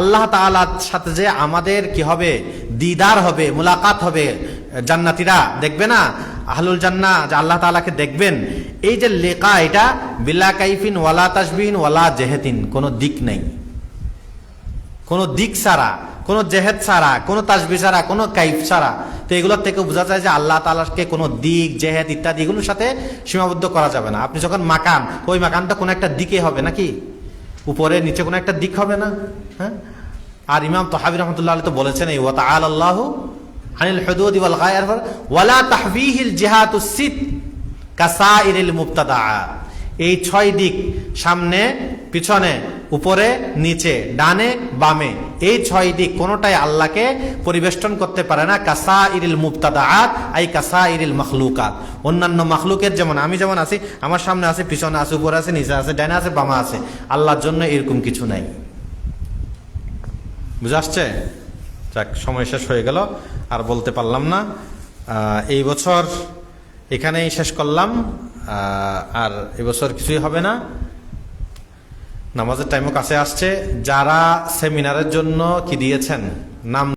আল্লাহ তাআলার সাথে যে আমাদের কি হবে, দিদার হবে, মুলাকাত হবে, জান্নাতীরা দেখবে না, আহলুল জান্নাহ যে আল্লাহ তাআলাকে দেখবেন, এই যে লিকা, এটা বিলা কাইফিন ওয়ালা তাশবিহিন ওয়ালা জাহাতিন, কোনো দিক নাই, কোনো দিক ছাড়া, কোনো জেহেদ ছাড়া, কোনো তাসবিহ ছাড়া, কোনো কাইফ ছাড়া। তো এগুলোর থেকে বোঝা যায় যে আল্লাহ তাআলাকে কোনো দিক, জেহেদ ইত্যাদি এগুলোর সাথে সীমাবদ্ধ করা যাবে না। আপনি যখন মাকান, ওই মাকানটা কোনো একটা দিকে হবে নাকি, উপরে নিচে কোনো একটা দিক হবে না? হ্যাঁ। আর ইমাম তাহাবী রাহমাতুল্লাহ আলাইহি তো বলেছেন এই ওয়া তাআলাল্লাহু আনিল হুদুদি ওয়াল গায়ার ওয়ালা তাহবিহিল জিহাতুস সিত কাসাইরিল মুবতাদাআত, এই 6 দিক, সামনে, পিছনে, উপরে, নিচে, ডানে, বামে, এই 6 দিক কোনোটাই আল্লাহকে পরিবেষ্টন করতে পারে না। কাসাইরিল মুবতাদাআত আই কাসাইরিল মাখলুকাত, অন্যান্য মাখলুকের যেমন আমি যেমন আছি, আমার সামনে আছে, পিছনে আছে, উপরে আছে, নিচে আছে, ডানে আছে, বামে আছে, আল্লাহর জন্য এরকম কিছু নাই। বুঝে আসছে? যাক, সময় শেষ হয়ে গেল, আর বলতে পারলাম না। এই বছর এখানেই শেষ করলাম, আর এবছর কিছুই হবে না। নামাজের টাইমও কাছে আসছে। যারা সেমিনারের জন্য কি দিয়েছেন নাম